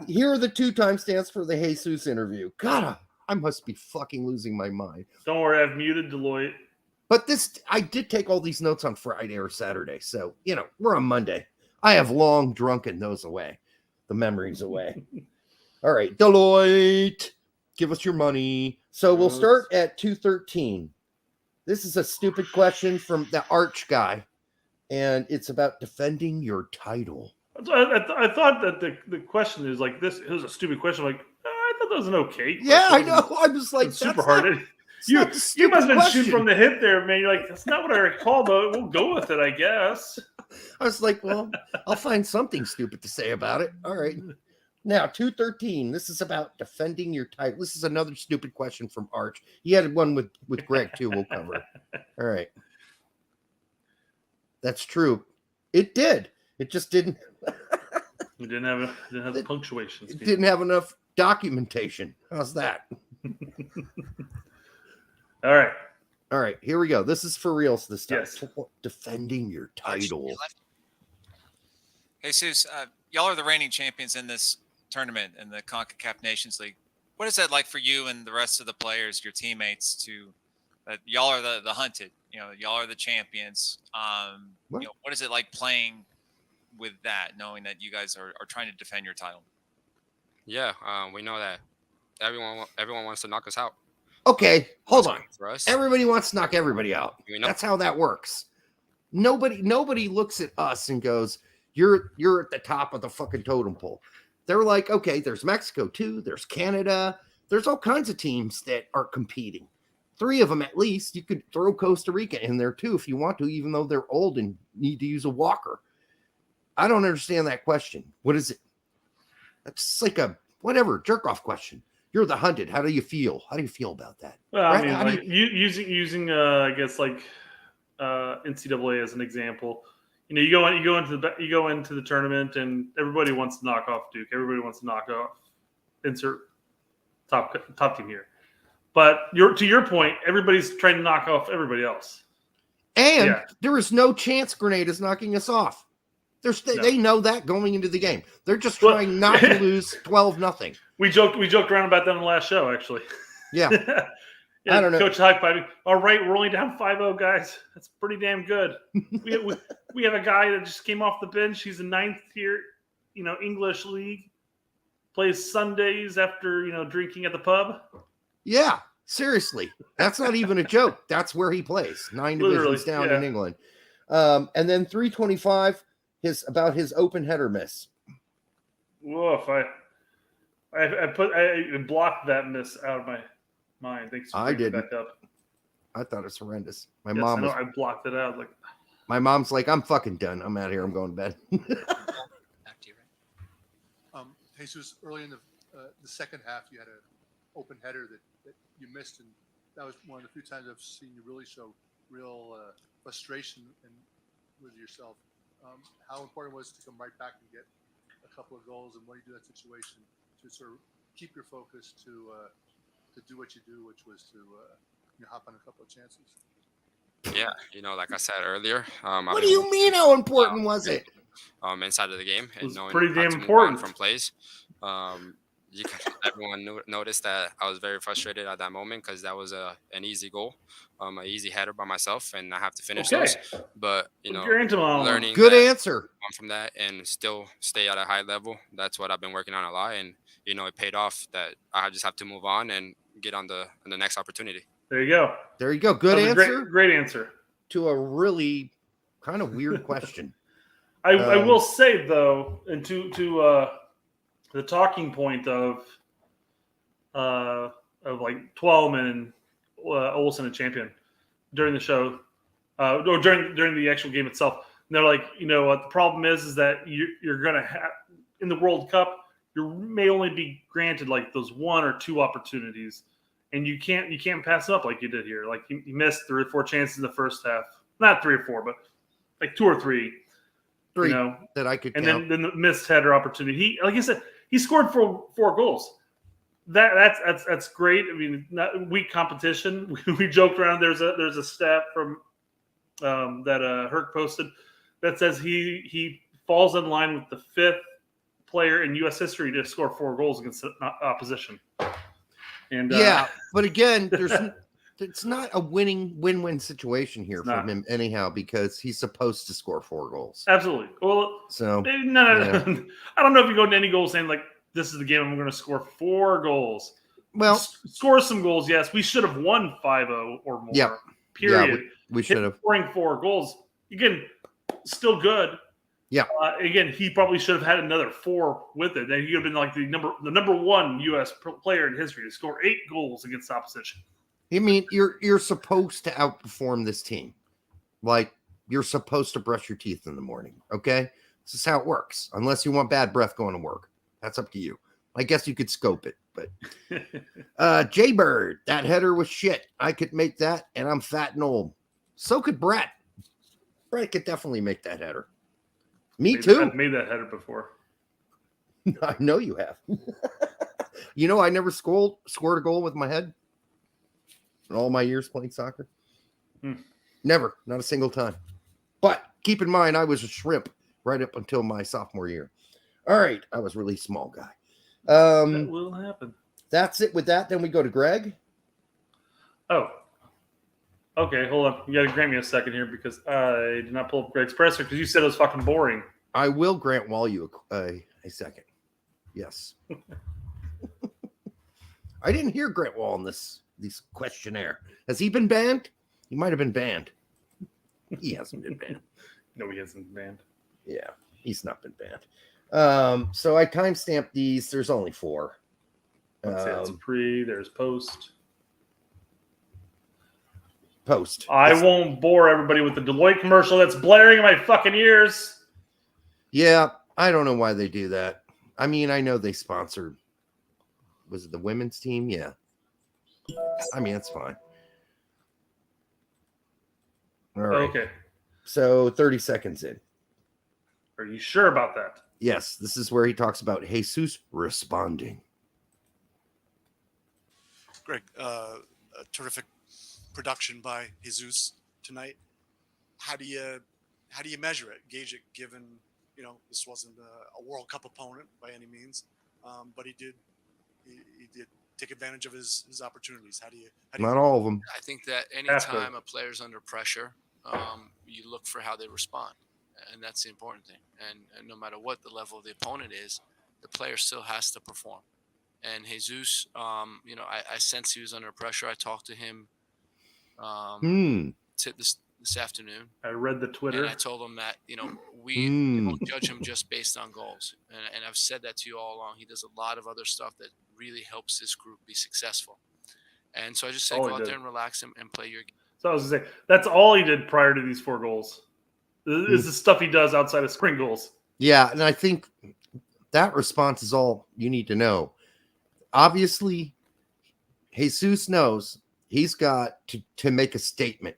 Here are the 2 timestamps for the Jesus interview. God, I must be fucking losing my mind. Don't worry, I've muted Deloitte. But I did take all these notes on Friday or Saturday. So, we're on Monday. I have long drunken those away. The memories away. All right, Deloitte, give us your money. So we'll start at 213. This is a stupid question from the Arch guy, and it's about defending your title. I thought that the question is like this. It was a stupid question. Like, I thought that was an okay question. Yeah, I know. I was like, super hard. You must have been shooting from the hip there, man. You're like, that's not what I recall, but we'll go with it, I guess. I was like, well, I'll find something stupid to say about it. All right. Now, 213. This is about defending your title. This is another stupid question from Arch. He had one with Greg, too, we'll cover. All right. That's true. It did. It just didn't. We didn't have the punctuation. It didn't have enough documentation. How's that? All right. Here we go. This is for reals this time. Yes. Defending your title. Jesus, y'all are the reigning champions in this tournament in the CONCACAF Nations League. What is that like for you and the rest of the players, your teammates, to y'all are the hunted, y'all are the champions. What is it like playing with that, knowing that you guys are trying to defend your title? Yeah, we know that everyone wants to knock us out. Okay, hold on. For us, everybody wants to knock everybody out. That's how that works. Nobody looks at us and goes, you're at the top of the fucking totem pole. They're like, okay, there's Mexico too. There's Canada. There's all kinds of teams that are competing. 3 of them at least. You could throw Costa Rica in there too if you want to, even though they're old and need to use a walker. I don't understand that question. What is it? That's like a whatever jerk off question. You're the hunted. How do you feel? How do you feel about that? Well, I mean, like using I guess like NCAA as an example. You go into the tournament and everybody wants to knock off Duke. Everybody wants to knock off insert top team here. But to your point, everybody's trying to knock off everybody else. And there is no chance Grenada's knocking us off. They know that going into the game. They're just trying not to lose 12-0. We joked around about that on the last show, actually. Yeah. I don't know. Coach high-fiving. All right, we're only down 5-0, guys. That's pretty damn good. We have a guy that just came off the bench. He's a 9th tier, English league. Plays Sundays after, drinking at the pub. Yeah, seriously. That's not even a joke. That's where he plays. 9 divisions down in England. And then 325 about his open header miss. Woof. I blocked that miss out of my mind. Thanks for bringing it back up. I thought it was horrendous. I blocked it out. My mom's like, I'm fucking done. I'm out of here. I'm going to bed. Back to you, right? Jesus, early in the second half, you had an open header that you missed, and that was one of the few times I've seen you really show real frustration with yourself. How important was it to come right back and get a couple of goals, and what do you do in that situation to sort of keep your focus to do what you do, which was to hop on a couple of chances? Yeah, like I said earlier. What do you mean? How important was it? Inside of the game, and knowing pretty damn how to important from plays. Everyone noticed that I was very frustrated at that moment because that was an easy goal, an easy header by myself, and I have to finish those. But learning good answer from that and still stay at a high level. That's what I've been working on a lot, and it paid off. That I just have to move on and get on the next opportunity. There you go. Good answer. Great answer to a really kind of weird question. I will say though, and to the talking point of like Twelman and Olsen and Champion during the show, or during the actual game itself. And they're like, what the problem is that you're gonna have in the World Cup, you may only be granted like those 1 or 2 opportunities, and you can't pass up like you did here. Like you missed 3 or 4 chances in the first half, not 3 or 4, but like 2 or 3. 3 that I could count. And then the missed header opportunity. He, like I said, he scored 4 goals. That's great. I mean, not weak competition. We joked around. There's a stat from that Herc posted that says he falls in line with the 5th player in U.S. history to score 4 goals against opposition. And but again, it's not a win-win situation here for him anyhow, because he's supposed to score 4 goals. Absolutely. Well, so no. I don't know if you go into any goal saying like, this is the game I'm going to score 4 goals. Well, score some goals. Yes, we should have won 5-0 or more. Yeah. Period. Yeah, we should have. Scoring 4 goals. Again, still good. Yeah. Again, he probably should have had another 4 with it. Then he would have been like the number 1 U.S. player in history to score 8 goals against opposition. I mean, you're supposed to outperform this team. Like, you're supposed to brush your teeth in the morning. Okay, this is how it works. Unless you want bad breath going to work. That's up to you. I guess you could scope it, but Jay-Bird, that header was shit. I could make that, and I'm fat and old. So could Brett. Brett could definitely make that header. Me too. I've made that header before. I know you have. I never scored a goal with my head in all my years playing soccer. Never, not a single time. But keep in mind, I was a shrimp right up until my sophomore year. All right, I was a really small guy. That will happen. That's it with that. Then we go to Greg. Oh, okay. Hold on. You got to grant me a second here because I did not pull up Greg's presser because you said it was fucking boring. I will grant you a second. Yes. I didn't hear Grant Wall in this questionnaire. Has he been banned? He might have been banned. He hasn't been banned. No, he hasn't been banned. Yeah, he's not been banned. So I timestamped these. There's only 4. That's pre. There's post. Post. I won't bore everybody with the Deloitte commercial that's blaring in my fucking ears. Yeah, I don't know why they do that. I mean, I know they sponsored. Was it the women's team? Yeah. I mean, that's fine. All right. Okay. So 30 seconds in. Are you sure about that? Yes, this is where he talks about Jesus responding. Greg, a terrific production by Jesus tonight. How do you measure it, gauge it, given this wasn't a World Cup opponent by any means, but he did take advantage of his opportunities. How do you Not all of them. I think that anytime a player's under pressure, you look for how they respond. And that's the important thing. And no matter what the level of the opponent is, the player still has to perform. And Jesus, I sense he was under pressure. I talked to him this afternoon. I read the Twitter. And I told him that, we don't judge him just based on goals. And I've said that to you all along. He does a lot of other stuff that really helps this group be successful. And so I just say, go out there and relax and play your game. So I was going to say, that's all he did prior to these 4 goals. This is the stuff he does outside of spring goals. Yeah, and I think that response is all you need to know. Obviously, Jesus knows he's got to make a statement,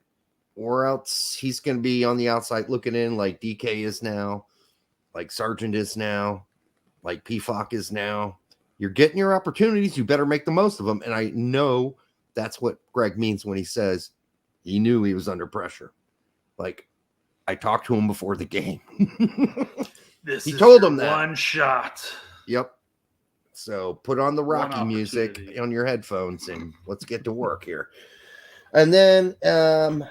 or else he's going to be on the outside looking in like DK is now, like Sargent is now, like PFOC is now. You're getting your opportunities. You better make the most of them. And I know that's what Greg means when he says he knew he was under pressure. Like, I talked to him before the game. He told him that. One shot. Yep. So put on the Rocky music on your headphones and let's get to work here. And then, the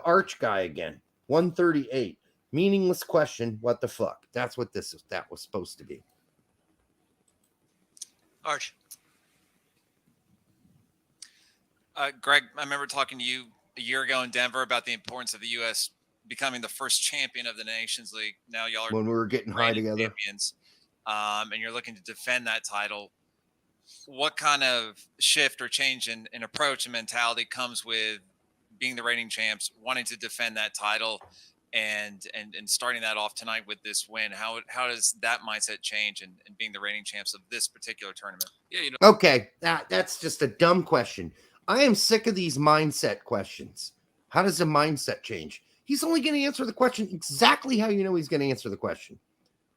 Arch guy again. 138. Meaningless question. What the fuck? That's what that was supposed to be. Arch. Greg, I remember talking to you a year ago in Denver about the importance of the U.S. becoming the first champion of the Nations League. Now y'all are when we were getting high together. Champions, and you're looking to defend that title. What kind of shift or change in approach and mentality comes with being the reigning champs, wanting to defend that title, and starting that off tonight with this win? How does that mindset change in being the reigning champs of this particular tournament? Yeah, Okay, that's just a dumb question. I am sick of these mindset questions. How does the mindset change? He's only going to answer the question exactly how you know he's going to answer the question.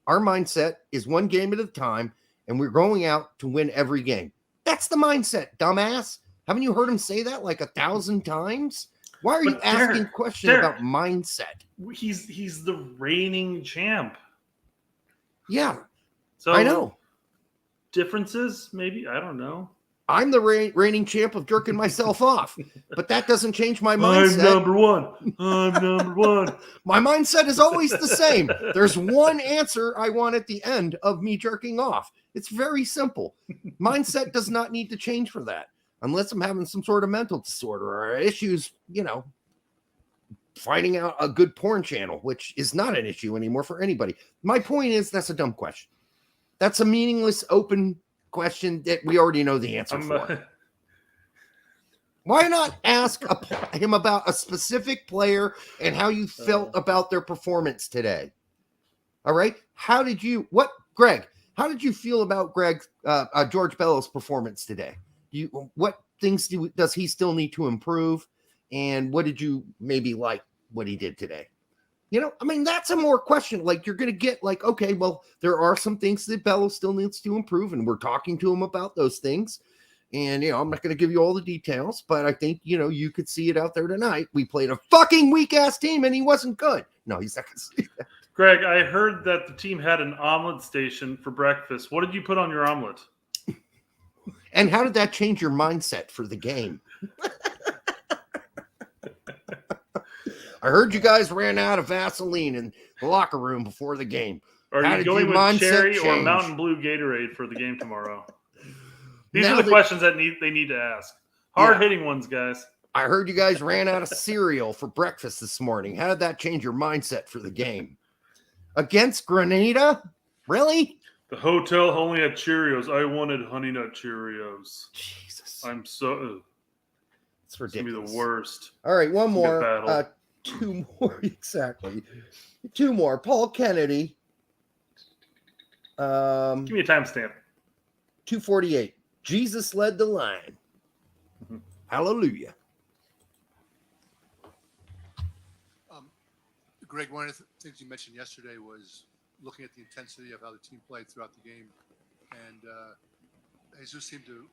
Our mindset is one game at a time, and we're going out to win every game. That's the mindset, dumbass. Haven't you heard him say that like 1,000 times? Why are you asking questions about mindset? He's the reigning champ. Yeah, so I know. Differences, maybe, I don't know. I'm the reigning champ of jerking myself off, but that doesn't change my mindset. I'm number one. My mindset is always the same. There's one answer I want at the end of me jerking off. It's very simple. Mindset does not need to change for that, unless I'm having some sort of mental disorder or issues, finding out a good porn channel, which is not an issue anymore for anybody. My point is, that's a dumb question. That's a meaningless, open question that we already know the answer for. Why not ask him about a specific player and how you felt about their performance today? All right. Greg, how did you feel about George Bello's performance today? What things does he still need to improve? And what did you maybe like what he did today? That's a more question. Like, you're going to get like, okay, well, there are some things that Bello still needs to improve, and we're talking to him about those things. And, I'm not going to give you all the details, but I think, you could see it out there tonight. We played a fucking weak-ass team, and he wasn't good. No, he's not going to see that. Greg, I heard that the team had an omelet station for breakfast. What did you put on your omelet? And how did that change your mindset for the game? I heard you guys ran out of Vaseline in the locker room before the game. Are you going with cherry or Mountain Blue Gatorade for the game tomorrow? These are the questions that they need to ask. Hard-hitting ones, guys. I heard you guys ran out of cereal for breakfast this morning. How did that change your mindset for the game? Against Grenada? Really? The hotel only had Cheerios. I wanted Honey Nut Cheerios. Jesus. I'm so... It's ridiculous. It's going to be the worst. All right, one more. Two more, exactly. Two more. Paul Kennedy. Give me a timestamp. 2:48. Jesus led the line. Mm-hmm. Hallelujah. Greg, one of the things you mentioned yesterday was looking at the intensity of how the team played throughout the game, and Jesus seemed to,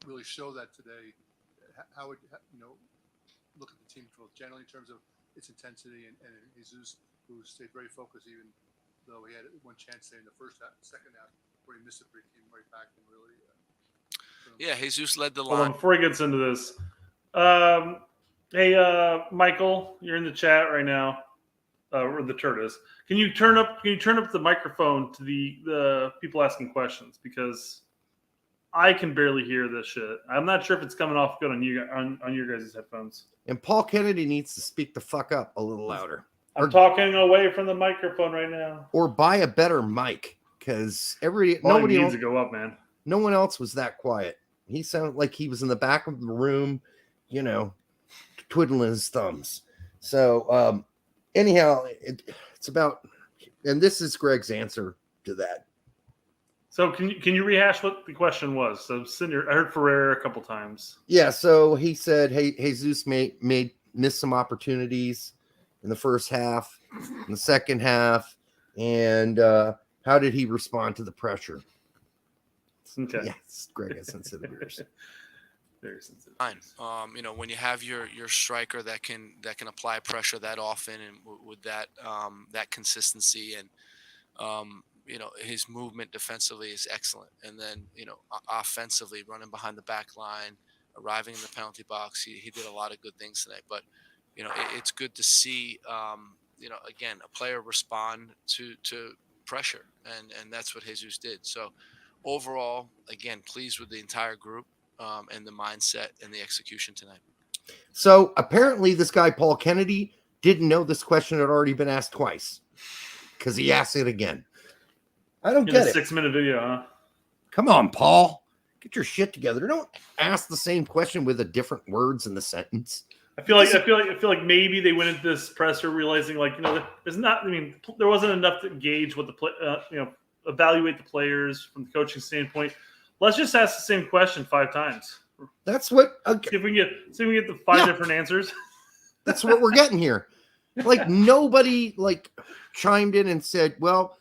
really show that today. How would look at the team generally in terms of its intensity, and Jesus, who stayed very focused, even though he had one chance there in the second half, where he missed it, but he came right back and really. Yeah, Jesus led the line. line. Before he gets into this, hey, Michael, you're in the chat right now. Or the turd is. Can you turn up the microphone to the people asking questions, because I can barely hear this shit. I'm not sure if it's coming off good on you on your guys' headphones. And Paul Kennedy needs to speak the fuck up a little louder. I'm talking away from the microphone right now. Or buy a better mic, because nobody needs to go up, man. No one else was that quiet. He sounded like he was in the back of the room, twiddling his thumbs. So anyhow, it's about, and this is Greg's answer to that. So can you rehash what the question was? So I heard Ferreira a couple times. Yeah. So he said, "Hey, Jesus missed some opportunities in the first half, in the second half, and how did he respond to the pressure?" Okay. Yes, Greg has sensitive ears. Very sensitive. Fine. When you have your striker that can apply pressure that often, and with that consistency, and his movement defensively is excellent, and then offensively running behind the back line, arriving in the penalty box, he did a lot of good things tonight. But it's good to see again, a player respond to pressure, and that's what Jesus did. So overall, again, pleased with the entire group and the mindset and the execution tonight. So apparently this guy, Paul Kennedy, didn't know this question had already been asked twice because he asked it again. I don't get it. 6-minute video, huh? Come on, Paul. Get your shit together. Don't ask the same question with a different words in the sentence. I feel like maybe they went into this presser realizing, like, there's not. I mean, there wasn't enough to gauge what the evaluate the players from the coaching standpoint. Let's just ask the same question 5 times. That's what. See if we can get the 5 different answers. That's what we're getting here. Like nobody chimed in and said, well,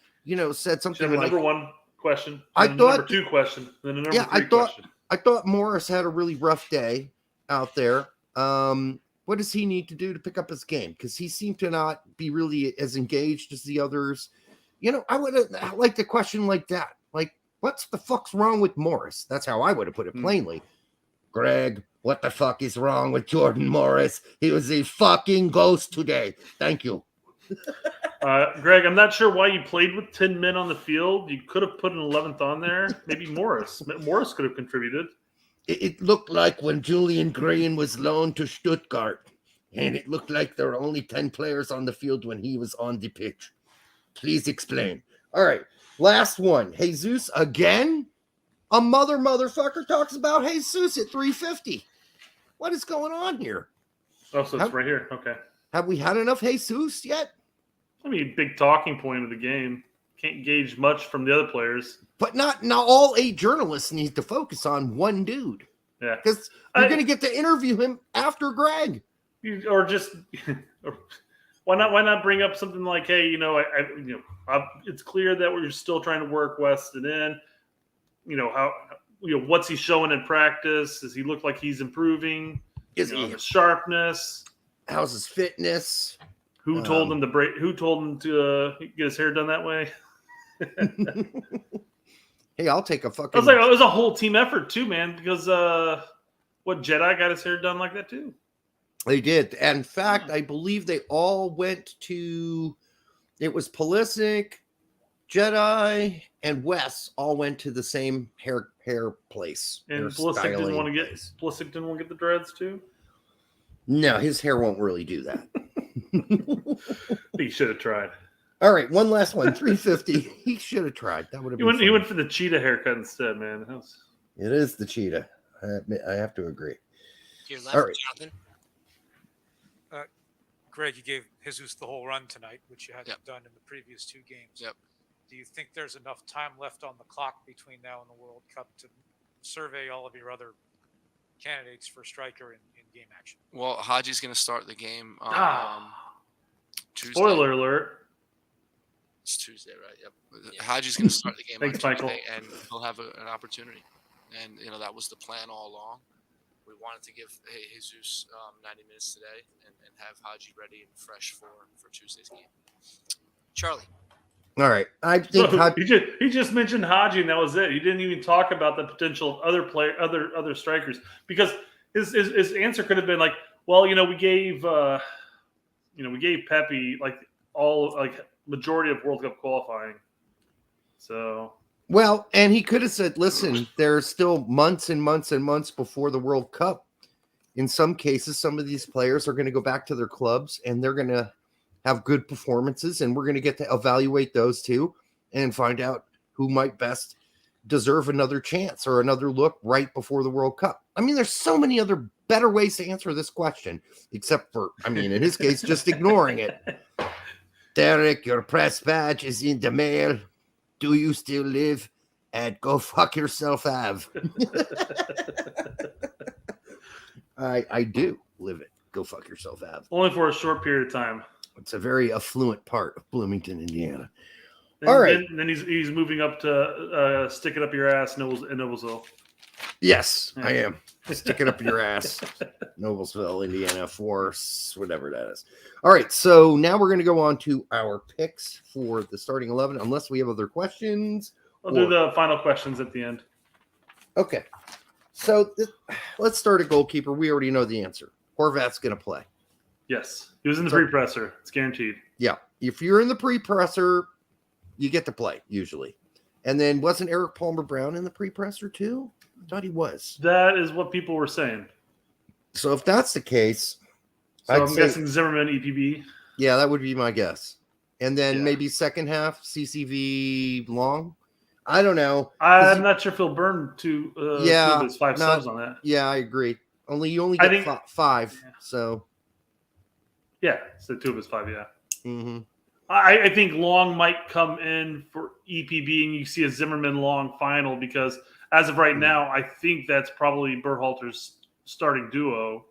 said something like number 1 question. I thought number 2 question. Then a number 3 question. I thought Morris had a really rough day out there. What does he need to do to pick up his game? Because he seemed to not be really as engaged as the others. I would have liked a question like that. Like, what's the fuck's wrong with Morris? That's how I would have put it plainly. Greg, what the fuck is wrong with Jordan Morris? He was a fucking ghost today. Thank you. Greg, I'm not sure why you played with 10 men on the field. You could have put an 11th on there. Maybe Morris. Morris could have contributed. It looked like when Julian Green was loaned to Stuttgart, and it looked like there were only 10 players on the field when he was on the pitch. Please explain. All right, last one. Jesus again? A motherfucker talks about Jesus at 350. What is going on here? Oh, so it's right here. Okay. Have we had enough Jesus yet? I mean, big talking point of the game. Can't gauge much from the other players. But not all 8 journalists need to focus on one dude. Yeah. Because you're going to get to interview him after Greg. Or just why not bring up something like, hey, it's clear that we're still trying to work Weston in. What's he showing in practice? Does he look like he's improving? His sharpness? How's his fitness? Who told him to break? Who told him to get his hair done that way? Hey, I'll take a fucking. It was a whole team effort too, man. Because Jedi got his hair done like that too. They did. And in fact, I believe they all went to. It was Pulisic, Jedi, and Wes all went to the same hair place. And Pulisic didn't want to get the dreads too. No, his hair won't really do that. He should have tried. All right, one last one. 350. He should have tried. That would have been. He went for the cheetah haircut instead, man. It is the cheetah. I have to agree. To your left, all right. Jonathan. Greg, you gave Jesus the whole run tonight, which you hadn't done in the previous 2 games. Yep. Do you think there's enough time left on the clock between now and the World Cup to survey all of your other candidates for striker in game action? Well, Haji's going to start the game Tuesday. Spoiler alert. It's Tuesday, right? Yep. Haji's going to start the game Thanks, on Tuesday, Michael. and he'll have an opportunity. And, that was the plan all along. We wanted to give Jesus 90 minutes today and have Haji ready and fresh for Tuesday's game. Charlie. All right. I think he just mentioned Haji and that was it. He didn't even talk about the potential other strikers because his answer could have been like, well, we gave Pepe majority of World Cup qualifying. So well, and he could have said, listen, there's still months and months and months before the World Cup. In some cases, some of these players are going to go back to their clubs and they're going to have good performances, and we're going to get to evaluate those too and find out who might best deserve another chance or another look right before the World Cup. I mean, there's so many other better ways to answer this question, except for, in his case, just ignoring it. Derek, your press badge is in the mail. Do you still live at Go Fuck Yourself Ave? I do live at Go Fuck Yourself Ave. Only for a short period of time. It's a very affluent part of Bloomington, Indiana. All right. Then he's moving up to Stick It Up Your Ass in Noblesville. Yes, I am. Stick it up your ass. Noblesville, Indiana, Force, whatever that is. All right, so now we're going to go on to our picks for the starting 11, unless we have other questions. We'll do the final questions at the end. Okay. So let's start at goalkeeper. We already know the answer. Horvat's going to play. Yes. He was in the pre-presser. It's guaranteed. Yeah. If you're in the pre-presser, you get to play, usually. And then wasn't Eric Palmer Brown in the pre-presser too? I thought he was. That is what people were saying. So if that's the case, So I'm guessing Zimmerman, EPB. Yeah, that would be my guess. And then Yeah. maybe second half CCV Long. I don't know. I'm not sure if he'll burn two of his five subs on that. Yeah, I agree. You only get five. Yeah. So so 2 of his 5. Yeah. Mm-hmm. I think Long might come in for EPB, and you see a Zimmerman Long final because as of right now, I think that's probably Berhalter's starting duo.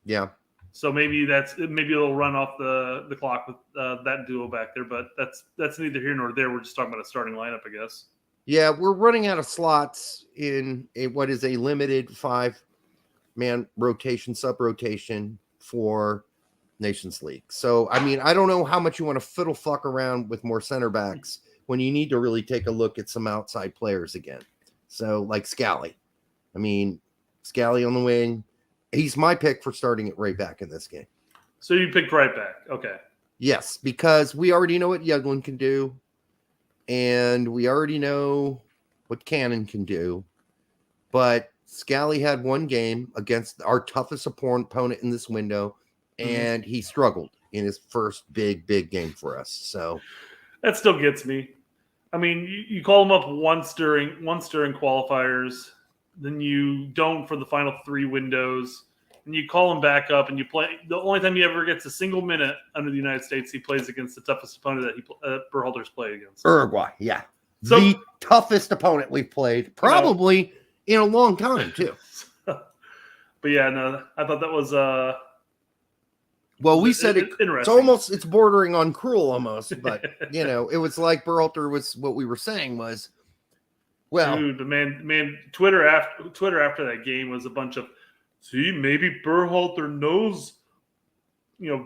Yeah. So maybe it'll run off the clock with that duo back there, but that's neither here nor there. We're just talking about a starting lineup, I guess. Yeah, we're running out of slots in what is a limited 5-man rotation, sub-rotation for Nations League. So, I mean, I don't know how much you want to fiddle fuck around with more center backs when you need to really take a look at some outside players again. So, like Scally. I mean, Scally on the wing. He's my pick for starting at right back in this game. So you picked right back. Okay. Yes, because we already know what Yedlin can do. And we already know what Cannon can do. But Scally had one game against our toughest opponent in this window, and he struggled in his first big game for us. So that still gets me. I mean, you call him up once during qualifiers, then you don't for the final 3 windows, and you call him back up, and you play. The only time he ever gets a single minute under the United States, he plays against the toughest opponent that Berhalter's played against. Uruguay, yeah. So, the toughest opponent we've played, probably in a long time, too. But yeah, no, I thought that was well, we said interesting. It's bordering on cruel almost, but it was like Berhalter was what we were saying was, well, dude, the man, Twitter after that game was a bunch of, see, maybe Berhalter knows,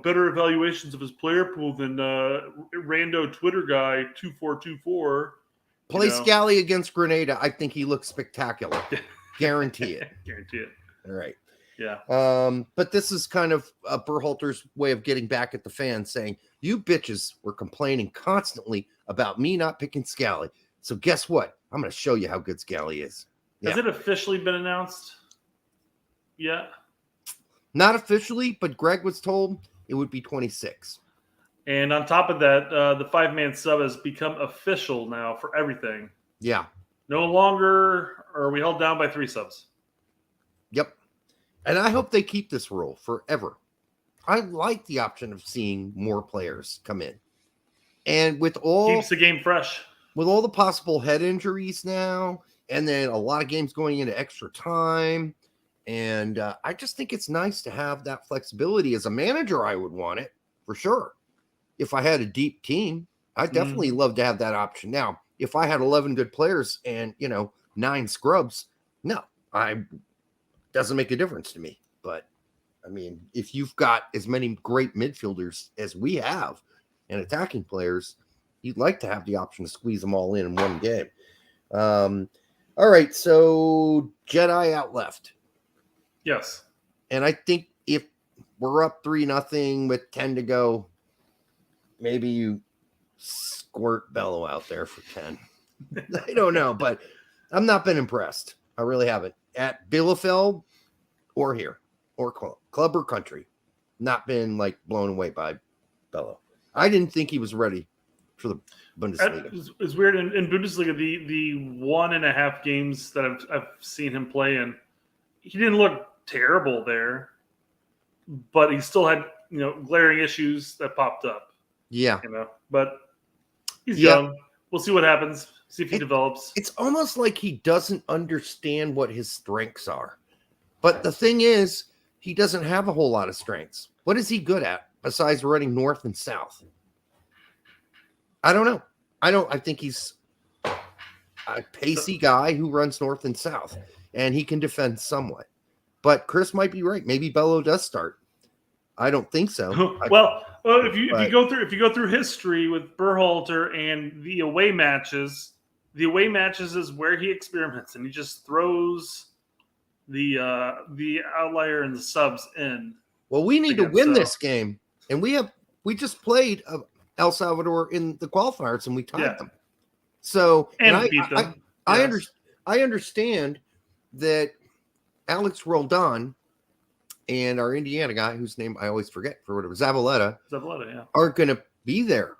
better evaluations of his player pool than rando Twitter guy 2424. Play Scally against Grenada. I think he looks spectacular. Guarantee it. Guarantee it. All right. Yeah. But this is kind of Berhalter's way of getting back at the fans, saying, you bitches were complaining constantly about me not picking Scally. So guess what? I'm going to show you how good Scally is. Yeah. Has it officially been announced? Yeah. Not officially, but Gregg was told it would be 26. And on top of that, the 5-man sub has become official now for everything. Yeah. No longer are we held down by 3 subs. Yep. And I hope they keep this rule forever. I like the option of seeing more players come in. And keeps the game fresh. With all the possible head injuries now, and then a lot of games going into extra time. And I just think it's nice to have that flexibility. As a manager, I would want it for sure. If I had a deep team, I'd definitely love to have that option. Now, if I had 11 good players and, 9 scrubs, no, doesn't make a difference to me. But I mean, if you've got as many great midfielders as we have and attacking players, you'd like to have the option to squeeze them all in one game. All right. So Jedi out left. Yes. And I think if we're up 3-0 with 10 to go, maybe you squirt Bello out there for 10. I don't know, but I've not been impressed. I really haven't. At Bielefeld or here or club or country, not been blown away by Bello. I didn't think he was ready for the Bundesliga. It's weird. In Bundesliga, the 1.5 games that I've seen him play in, he didn't look terrible there, but he still had glaring issues that popped up. Yeah. But he's young. We'll see what happens. See if he develops. It's almost like he doesn't understand what his strengths are. But the thing is, he doesn't have a whole lot of strengths. What is he good at besides running north and south? I don't know. I think he's a pacey guy who runs north and south, and he can defend somewhat. But Chris might be right. Maybe Bello does start. I don't think so. Well, if you go through history with Berhalter and the away matches is where he experiments, and he just throws the outlier and the subs in. Well, we need to win this game, and we just played El Salvador in the qualifiers, and we tied them. So, and beat them. I understand that Alex Roldan and our Indiana guy, whose name I always forget for whatever, Zavaleta, yeah, aren't going to be there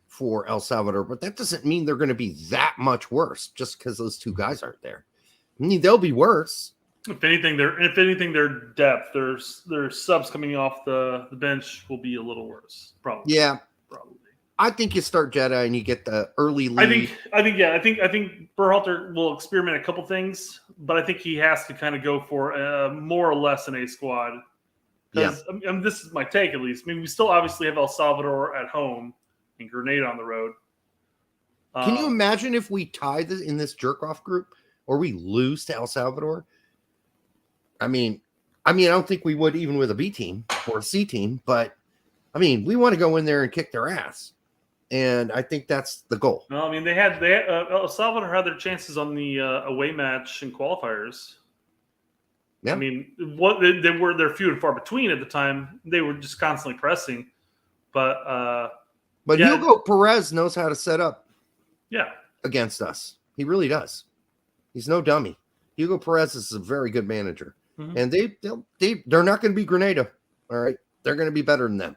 for El Salvador. But that doesn't mean they're going to be that much worse just because those two guys aren't there. I mean, they'll be worse. If anything, their depth, their subs coming off the bench will be a little worse, probably. Yeah, probably. I think you start Jeddah and you get the early lead. I think Berhalter will experiment a couple things, but I think he has to kind of go for more or less an A squad. Because this is my take, at least. I mean, we still obviously have El Salvador at home and Grenada on the road. Can you imagine if we tie this in this jerk-off group or we lose to El Salvador? I mean, I don't think we would even with a B team or a C team, but I mean, we want to go in there and kick their ass. And I think that's the goal. No, I mean, El Salvador had their chances on the away match and qualifiers. Yeah. I mean, they're few and far between at the time. They were just constantly pressing, but Hugo Perez knows how to set up. Yeah. Against us, he really does. He's no dummy. Hugo Perez is a very good manager, and they're not going to be Grenada. All right, they're going to be better than them.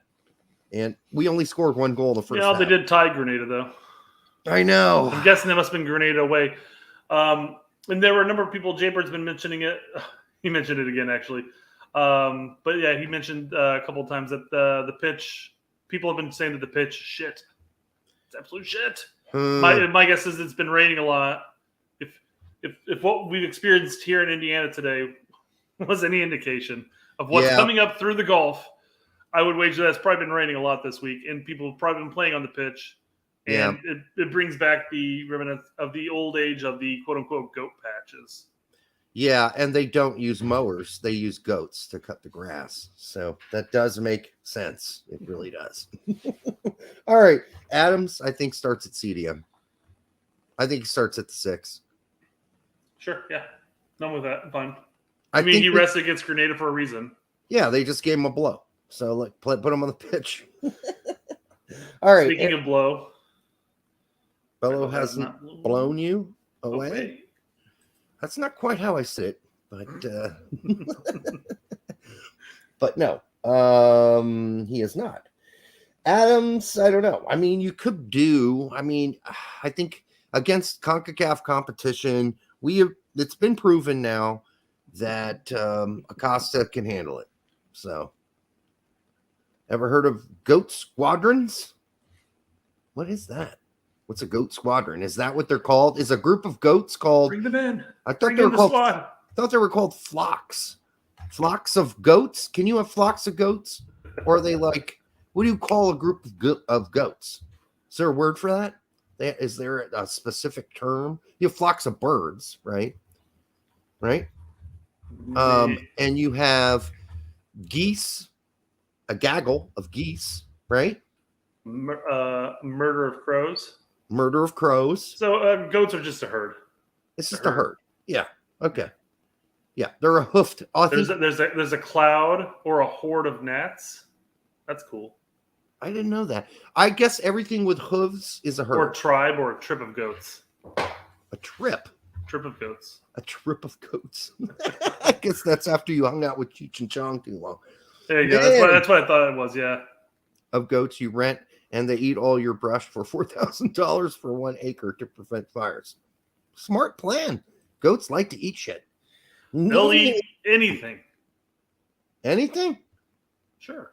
And we only scored 1 goal the first half. They did tie Grenada, though. I know. I'm guessing that must have been Grenada away. And there were a number of people. Jaybird's been mentioning it. He mentioned it again, actually. But yeah, he mentioned a couple of times that the pitch. People have been saying that the pitch shit. It's absolute shit. My guess is it's been raining a lot. If what we've experienced here in Indiana today was any indication of what's coming up through the Gulf, I would wager that's probably been raining a lot this week, and people have probably been playing on the pitch. And it brings back the remnants of the old age of the quote-unquote goat patches. Yeah, and they don't use mowers. They use goats to cut the grass. So that does make sense. It really does. All right. Adams, I think, starts at CDM. I think he starts at the 6. Sure, yeah. None with that. Fine. I mean, he rested against Grenada for a reason. Yeah, they just gave him a blow. So put him on the pitch. All right. Speaking of blow. Bello hasn't blown you away. That's not quite how I say it, but but no, he is not. Adams, I don't know. I mean, you could do. I mean, I think against CONCACAF competition, it's been proven now that Acosta can handle it. So, ever heard of goat squadrons? What is that? What's a goat squadron? Is that what they're called? Is a group of goats called? Bring them in. I thought they were called. I thought they were called flocks. Flocks of goats. Can you have flocks of goats? Or are they like? What do you call a group of goats? Is there a word for that? Is there a specific term? You have flocks of birds, right? Right. And you have geese, a gaggle of geese, right? Murder of crows. Murder of crows. So goats are just a herd. It's just a herd. Yeah. Okay. Yeah, they're a hoofed. There's a cloud or a horde of gnats. That's cool. I didn't know that. I guess everything with hooves is a herd. Or a tribe or a trip of goats. A trip. Trip of goats. A trip of goats. I guess that's after you hung out with Cheech and Chong too long. There you go. That's what I thought it was. Yeah. Of goats you rent, and they eat all your brush for $4,000 for 1 acre to prevent fires. Smart plan. Goats like to eat shit. They'll eat anything. Anything? Sure.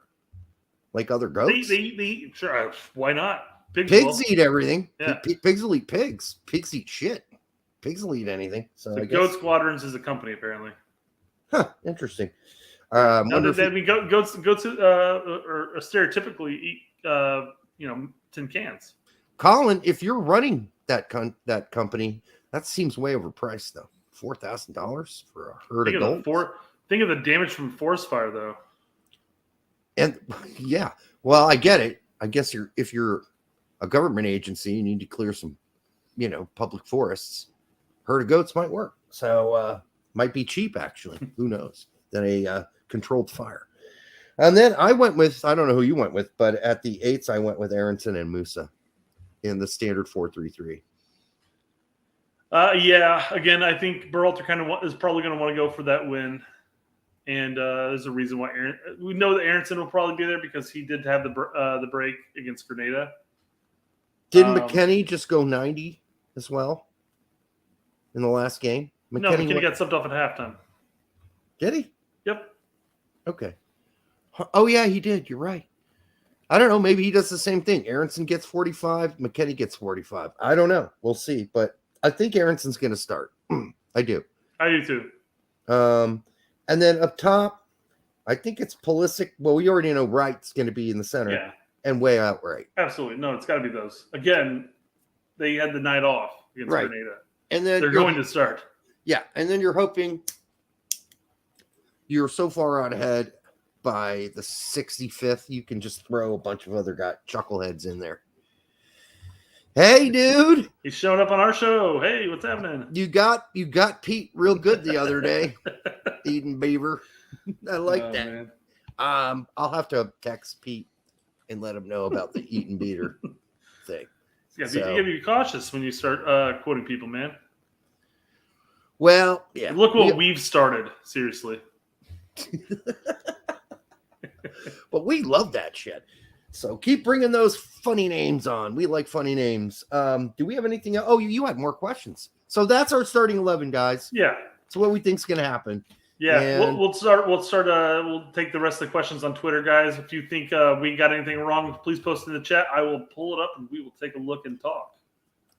Like other goats? They sure. Why not? Pigs eat everything. Yeah. Pigs will eat pigs. Pigs eat shit. Pigs will eat anything. So Goat Squadrons is a company, apparently. Huh. Interesting. Goats are stereotypically eat, tin cans. Colin, if you're running that company, that seems way overpriced, though. $4,000 for a herd of goats. Think of the damage from forest fire, though. And yeah, well, I get it. I guess if you're a government agency, you need to clear some, public forests. Herd of goats might work. So might be cheap, actually. Who knows? Than a controlled fire. And then I don't know who you went with, but at the 8s, I went with Aronson and Musa in the standard 4-3-3. Yeah. Again, I think Berhalter kind of is probably going to want to go for that win. and there's a reason why we know that Aronson will probably be there because he did have the break against Grenada. Didn't McKenny just go 90 as well in the last game? McKenny got subbed off at halftime. Did he? Yep. Okay. Oh, yeah, he did. You're right. I don't know. Maybe he does the same thing. Aronson gets 45. McKenny gets 45. I don't know. We'll see. But I think Aronson's going to start. I do. I do too. And then up top, I think it's Pulisic. Well, we already know Wright's going to be in the center. Yeah. And way out right. Absolutely. No, it's got to be those. Again, they had the night off against Grenada. And then they're going to start. Yeah. And then you're hoping you're so far out ahead by the 65th, you can just throw a bunch of other chuckleheads in there. Hey, dude. He's showing up on our show. Hey, what's happening? You got Pete real good the other day. Eating beaver. I like that. Man. I'll have to text Pete and let him know about the eating beater thing. Yeah, you gotta be cautious when you start quoting people, man. Well, yeah. Look what we've started. Seriously. But we love that shit. So keep bringing those funny names on. We like funny names. Do we have anything else? Oh, you had more questions. So that's our starting 11, guys. Yeah. So what we think's going to happen. Yeah, and we'll take the rest of the questions on Twitter, guys. If you think we got anything wrong, please post in the chat. I will pull it up and we will take a look and talk.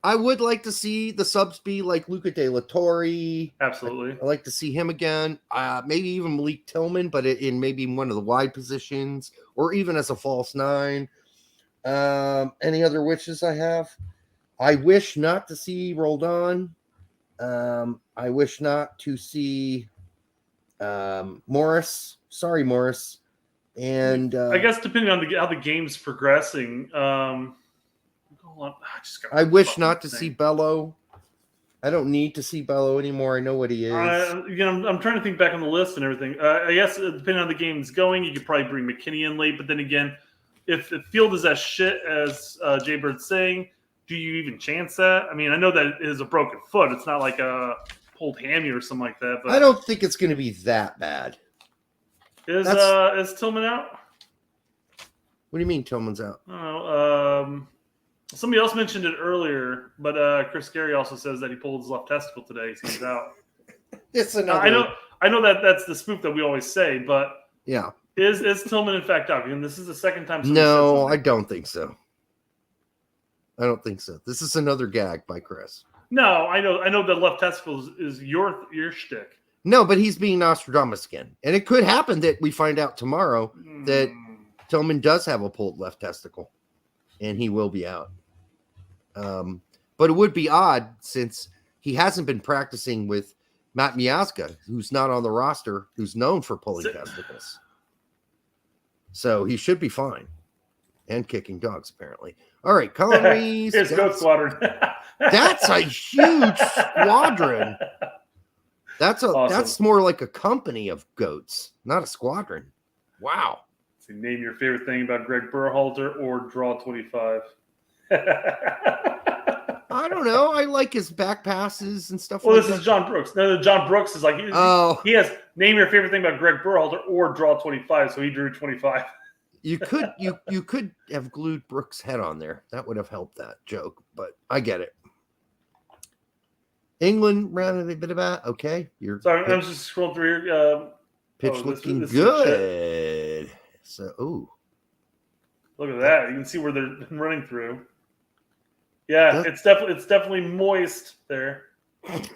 I would like to see the subs be like Luca De La Torre. Absolutely. I like to see him again. Maybe even Malik Tillman, but in maybe one of the wide positions or even as a false nine. Any other wishes I have? I wish not to see Roldan. I wish not to see Morris. Sorry, Morris. And I guess depending on how the game's progressing, I wish not to see Bello. I don't need to see Bello anymore. I know what he is. I'm trying to think back on the list and everything. I guess depending on the game's going, you could probably bring McKinney in late. But then again, if the field is as shit as Jay Bird's saying, do you even chance that? I mean, I know that it is a broken foot. It's not like a pulled hammy or something like that. But I don't think it's going to be that bad. Is Tillman out? What do you mean Tillman's out? I don't know. Somebody else mentioned it earlier, but Chris Gary also says that he pulled his left testicle today. So he's out. It's another. I know that's the spoof that we always say, but yeah, is Tillman in fact out? And this is the second time. No, I don't think so. I don't think so. This is another gag by Chris. No, I know the left testicle is your shtick. No, but he's being Nostradamus again, and it could happen that we find out tomorrow that Tillman does have a pulled left testicle, and he will be out. But it would be odd since he hasn't been practicing with Matt Miazga, who's not on the roster, who's known for pulling testicles. So he should be fine. And kicking dogs, apparently. All right, Colin Reese. Here's Goat Squadron. That's a huge squadron. That's awesome. That's more like a company of goats, not a squadron. Wow. So name your favorite thing about Gregg Berhalter or draw 25. I don't know. I like his back passes and stuff. Well, like this that. is John Brooks. No, John Brooks is like he has name your favorite thing about Gregg Berhalter or draw 25. So he drew 25. You could have glued Brooks' head on there. That would have helped that joke, but I get it. England rounded a bit about okay. Sorry, I'm just scrolling through here. Pitch looking good. So, look at that. You can see where they're running through. Yeah, it's definitely moist there. God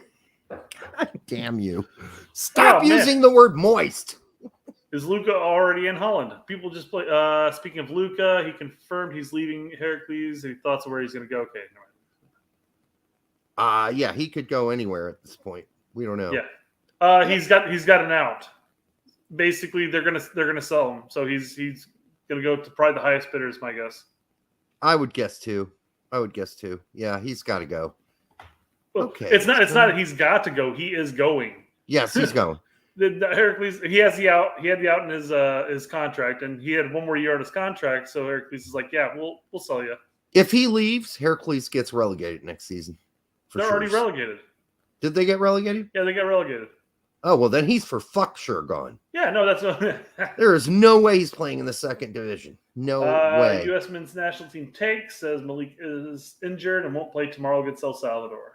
damn you! Stop using the word moist. Is Luca already in Holland? People just play. Speaking of Luca, he confirmed he's leaving Heracles. Any thoughts on where he's going to go? Okay. Yeah, he could go anywhere at this point. We don't know. Yeah, he's got an out. Basically, they're gonna sell him. So he's gonna go to probably the highest bidder is my guess. I would guess too. Yeah, he's got to go. Well, okay. It's not that he's got to go. He is going. Yes, he's going. The Heracles, he has the out. He had the out in his contract, and he had one more year on his contract. So Heracles is like, yeah, we'll sell you. If he leaves, Heracles gets relegated next season. They're already relegated. Did they get relegated? Yeah, they got relegated. Oh, well, then he's for fuck sure gone. Yeah, no, that's There is no way he's playing in the second division. No way. U.S. men's national team says Malik is injured and won't play tomorrow against El Salvador.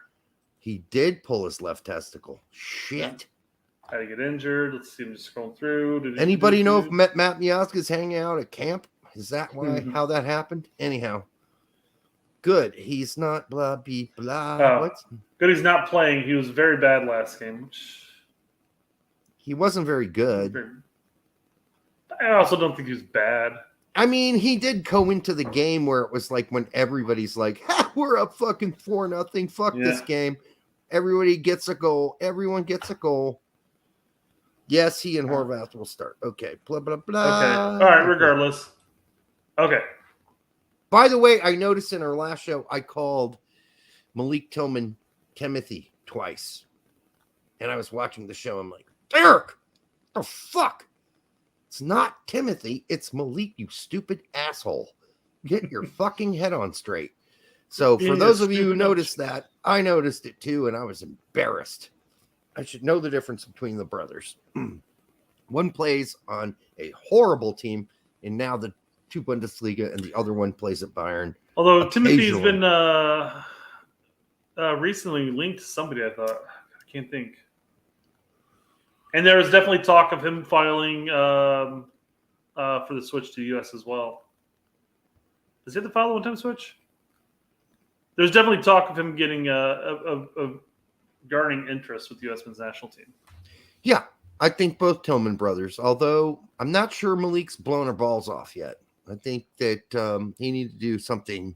He did pull his left testicle. Shit. How to get injured? Let's see. I'm just scrolling through. Anybody know if Matt Miazga's hanging out at camp? Is that why how that happened? Anyhow, good. He's not blah blah blah. Good. He's not playing. He was very bad last game. He wasn't very good. I also don't think he was bad. I mean, he did go into the game where it was like when everybody's like, we're up fucking 4-0. Fuck this game. Everybody gets a goal. Everyone gets a goal. Yes, he and Horvath will start. Okay. Blah, blah, blah. Okay. All right. Regardless. Okay. By the way, I noticed in our last show, I called Malik Tillman Timothy twice. And I was watching the show. I'm like, Eric, what the fuck? It's not Timothy. It's Malik, you stupid asshole. Get your fucking head on straight. So for those of you who noticed that, I noticed it too, and I was embarrassed. I should know the difference between the brothers. One plays on a horrible team, and now the 2 Bundesliga, and the other one plays at Bayern. Although Timothy's been recently linked to somebody, I thought. I can't think. And there was definitely talk of him filing for the switch to US as well. Does he have to file a one-time switch? There's definitely talk of him getting of garnering interest with the U.S. men's national team. Yeah, I think both Tillman brothers, although I'm not sure Malik's blown her balls off yet. I think that he needed to do something.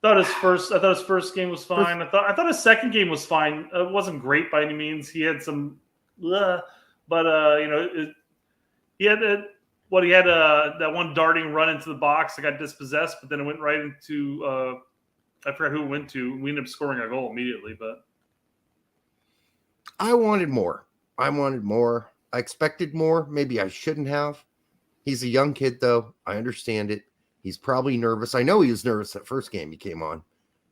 I thought his first game was fine. I thought his second game was fine. It wasn't great by any means. He had some, but he had that one darting run into the box that got dispossessed, but then it went right into I forgot who it went to. We ended up scoring a goal immediately, but I wanted more. I expected more. Maybe I shouldn't have. He's a young kid, though. I understand it. He's probably nervous. I know he was nervous that first game he came on.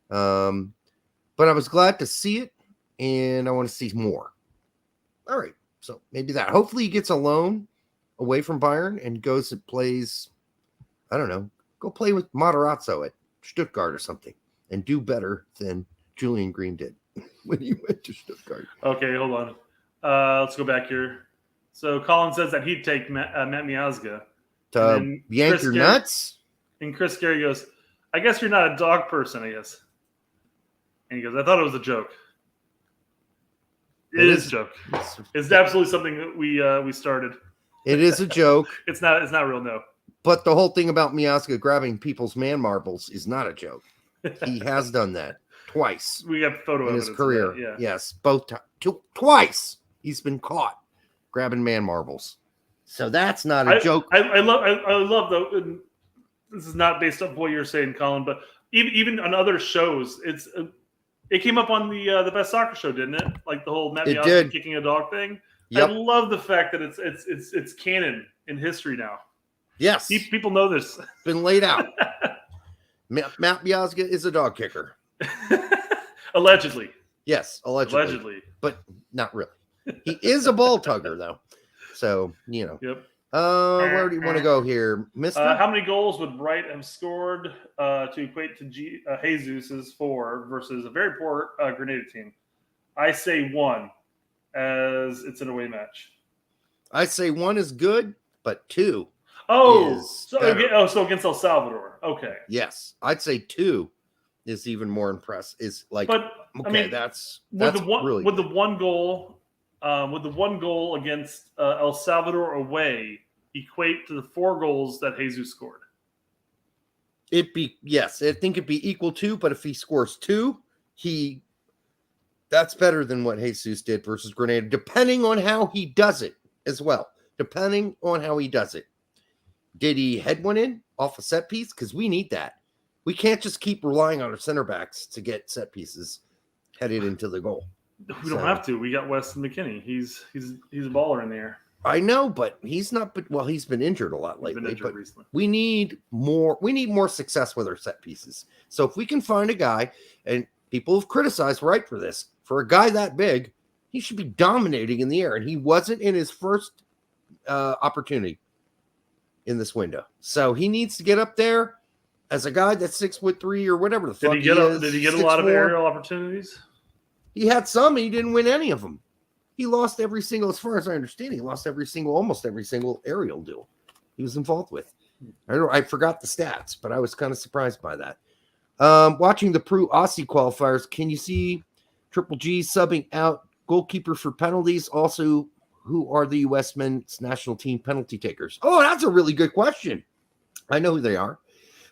But I was glad to see it, and I want to see more. All right. So maybe that. Hopefully he gets a loan away from Bayern and goes and plays, I don't know, go play with Matarazzo at Stuttgart or something and do better than Julian Green did when he went to Stuttgart. Okay, hold on. Let's go back here. So Colin says that he'd take Matt Miazga. To yank your nuts? And Chris Gary goes, I guess you're not a dog person, I guess. And he goes, I thought it was a joke. It is a joke. It's absolutely something that we started. It is a joke. It's not real, no. But the whole thing about Miazga grabbing people's man marbles is not a joke. He has done that twice. We have photo in evidence his career. of that, yeah. Yes, both twice he's been caught grabbing man marbles. So that's not a joke. I love though. And this is not based on what you're saying, Colin, but even on other shows, it came up on the Best Soccer Show, didn't it? Like the whole Matt Miazga kicking a dog thing. Yep. I love the fact that it's canon in history now. Yes, people know this. It's been laid out. Matt Miazga is a dog kicker. Allegedly. Yes, allegedly. But not really. He is a ball tugger, though. So, you know. Yep. Where do you want to go here, Mister? How many goals would Bright have scored to equate to Jesus's 4 versus a very poor Grenada team? I say 1, as it's an away match. I say 1 is good, but 2. So against El Salvador. Okay. Yes, I'd say 2 is even more impressive. Is like, but okay, I mean, that's really with the one goal. With the 1 goal against El Salvador away equate to the 4 goals that Jesus scored? I think it'd be equal to, but if he scores 2, that's better than what Jesus did versus Grenada, depending on how he does it as well. Depending on how he does it. Did he head one in off a set piece? Because we need that. We can't just keep relying on our center backs to get set pieces headed into the goal. We don't have to. We got Weston McKinney. He's a baller in there. I know, but he's not. But well, he's been injured a lot lately. But recently. We need more. We need more success with our set pieces. So if we can find a guy, and people have criticized Wright for this, for a guy that big, He should be dominating in the air, and he wasn't in his first opportunity in this window. So he needs to get up there as a guy that's 6'3" or whatever the fuck Did he get a lot of 6'4". aerial opportunities? He had some. He didn't win any of them. He lost every single, as far as I understand, he lost almost every single aerial duel he was involved with. I forgot the stats, but I was kind of surprised by that. Watching the Peru Aussie qualifiers, can you see Triple G subbing out goalkeeper for penalties? Also, who are the U.S. men's national team penalty takers? Oh, that's a really good question. I know who they are,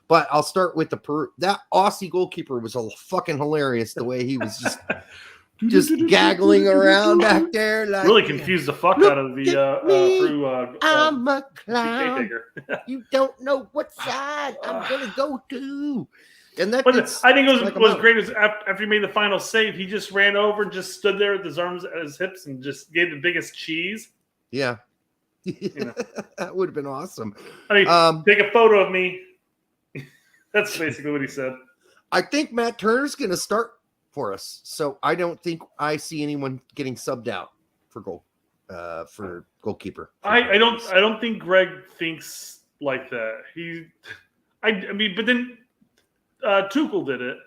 but I'll start with the Peru. That Aussie goalkeeper was fucking hilarious. The way he was just gaggling around back there, like, really confused the fuck out of the Peru. I'm a clown. taker. You don't know what side I'm gonna go to. And that But I think it was great. Is after he made the final save, he just ran over and just stood there with his arms at his hips and just gave the biggest cheese. Yeah, know. That would have been awesome. I mean, take a photo of me. That's basically what he said. I think Matt Turner's going to start for us, so I don't think I see anyone getting subbed out for goalkeeper. I don't think Greg thinks like that. I mean, but then Tuchel did it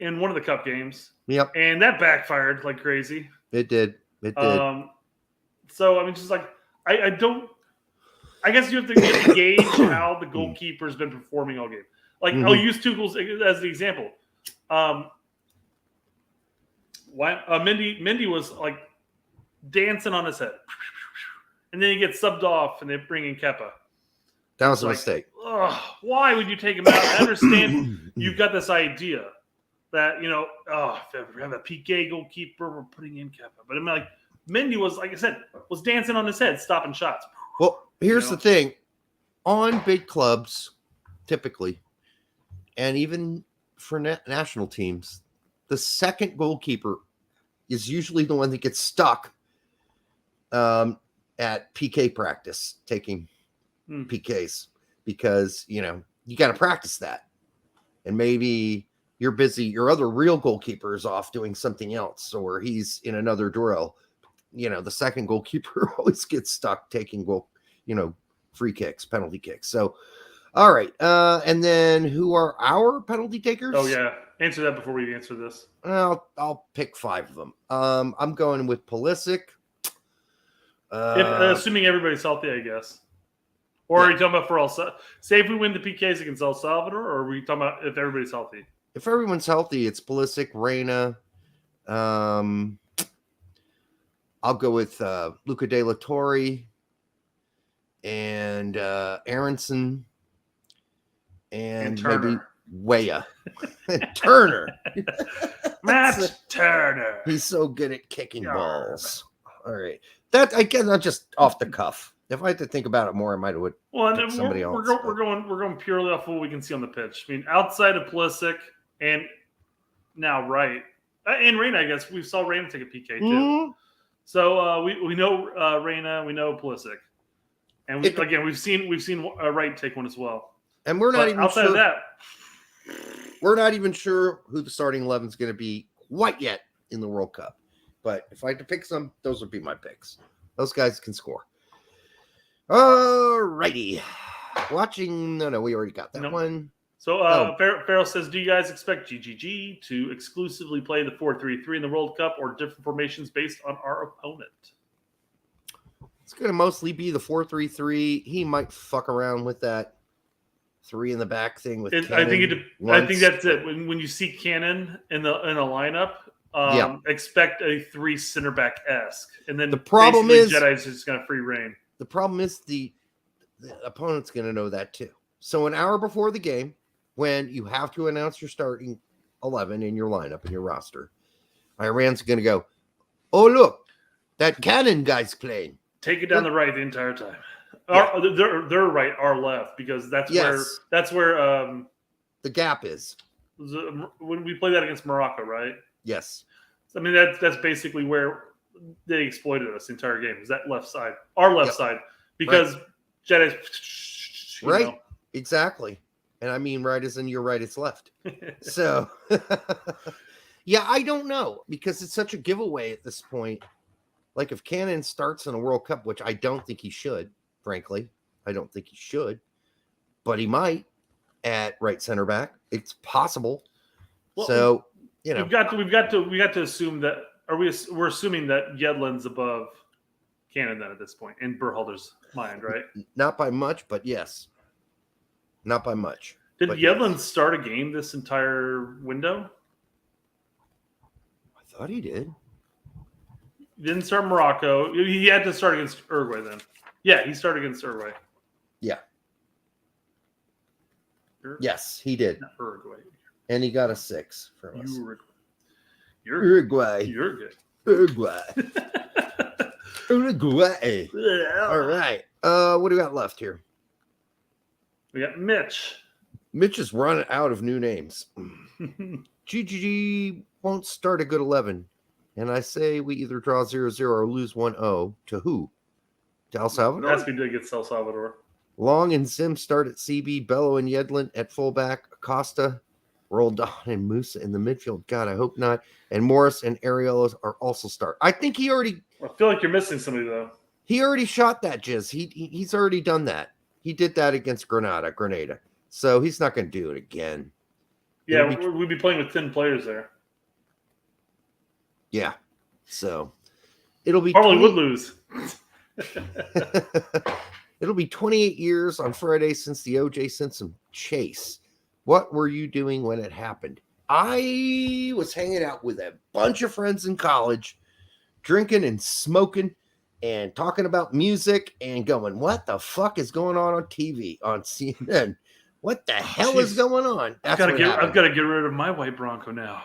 in one of the cup games. Yep, and that backfired like crazy. It did. So I mean, just like I guess you have to gauge how the goalkeeper's been performing all game. Like I'll use Tuchel's as the example. Mendy was like dancing on his head, and then he gets subbed off, and they bring in Kepa. That was a mistake. Why would you take him out? I understand you've got this idea that if we have a PK goalkeeper, we're putting in Kepa. But I mean, like Mendy was, like I said, was dancing on his head, stopping shots. Well, here's the thing: on big clubs, typically, and even for national teams, the second goalkeeper is usually the one that gets stuck at PK practice, taking PKs, because you got to practice that, and maybe you're busy. Your other real goalkeeper is off doing something else, or he's in another drill. The second goalkeeper always gets stuck taking free kicks, penalty kicks. So, all right. And then who are our penalty takers? Oh yeah. Answer that before we answer this. I'll pick 5 of them. I'm going with Pulisic. Assuming everybody's healthy, I guess. Or are you talking about for all? Say if we win the PKs against El Salvador, or are we talking about if everybody's healthy? If everyone's healthy, it's Pulisic, Reina. I'll go with Luca De La Torre and Aronson and maybe Weah and Turner. Matt Turner. He's so good at kicking balls. All right. That, I guess, not just off the cuff. If I had to think about it more, I might have picked somebody else. We're going purely off what we can see on the pitch. I mean, outside of Pulisic and now Wright and Reina, I guess we saw Reina take a PK too. Mm-hmm. So we know Reina, we know Pulisic, and we've seen Wright take one as well. And we're not even outside of that. We're not even sure who the starting 11 is going to be quite yet in the World Cup. But if I had to pick some, those would be my picks. Those guys can score. All righty. No, we already got that one. So Farrell says, do you guys expect GGG to exclusively play the 4-3-3 in the World Cup or different formations based on our opponent? It's going to mostly be the 4-3-3. He might fuck around with that 3 in the back thing with Cannon I think that's it. When you see Cannon in the lineup, expect a 3 center back esque, and then the problem is Jedi's just going to free reign. The problem is the opponent's going to know that too. So an hour before the game, when you have to announce your starting 11 in your lineup in your roster, Iran's going to go, "Oh look, that Cannon guy's playing." Take it down the right the entire time. Yeah. They're right, our left, because that's where the gap is. When we play that against Morocco, right? Yes. I mean that's basically where they exploited us the entire game. Is that left side, our left side, because Jedi's right. Exactly. And I mean, right as in your right, it's left. So, yeah, I don't know, because it's such a giveaway at this point Like if Cannon starts in a World Cup, which I don't think he should, frankly, I don't think he should, but he might at right center back. It's possible. Well, So, you know, we got to assume that we're assuming that Yedlin's above Cannon then at this point in Berhalter's mind, right? Not by much, but yes. Not by much. Did but Yedlin yes. start a game this entire window? I thought he did. Didn't start Morocco. He had to start against Uruguay then. Yeah, he started against Uruguay. Yeah. Yes, he did. Not Uruguay. And he got a 6 from us. Uruguay. Uruguay. Uruguay. All right. What do we got left here? We got Mitch. Mitch is running out of new names. GGG won't start a good 11. And I say we either draw 0-0 or lose 1-0 to who? To El Salvador? That's been against El Salvador. Long and Sim start at CB, Bello and Yedlin at fullback, Acosta, Roldan and Musa in the midfield. God, I hope not. And Morris and Areola are also start. I think he already... I feel like you're missing somebody, though. He already shot that, Jizz. He's already done that. He did that against Grenada. So he's not going to do it again. Yeah, we'd be playing with 10 players there. Yeah. So it'll be... Probably would lose. It'll be 28 years on Friday since the O.J. Simpson chase. What were you doing when it happened? I was hanging out with a bunch of friends in college, drinking and smoking and talking about music and going, what the fuck is going on TV, on CNN? What the hell is going on? I've got to get rid of my white Bronco now.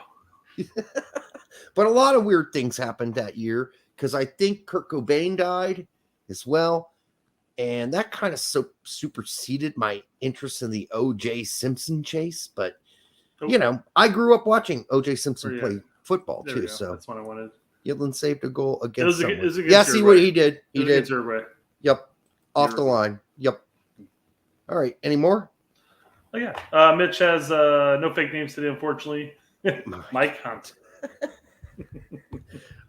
But a lot of weird things happened that year because I think Kurt Cobain died as well. And that kind of superseded my interest in the O.J. Simpson chase. But, you know, I grew up watching O.J. Simpson play football, too. So that's what I wanted. Yedlin saved a goal against someone. Yes, he did. He did. Uruguay. Yep. Off the line. Yep. All right. Any more? Oh, yeah. Mitch has no fake names today, unfortunately. Mike Hunt.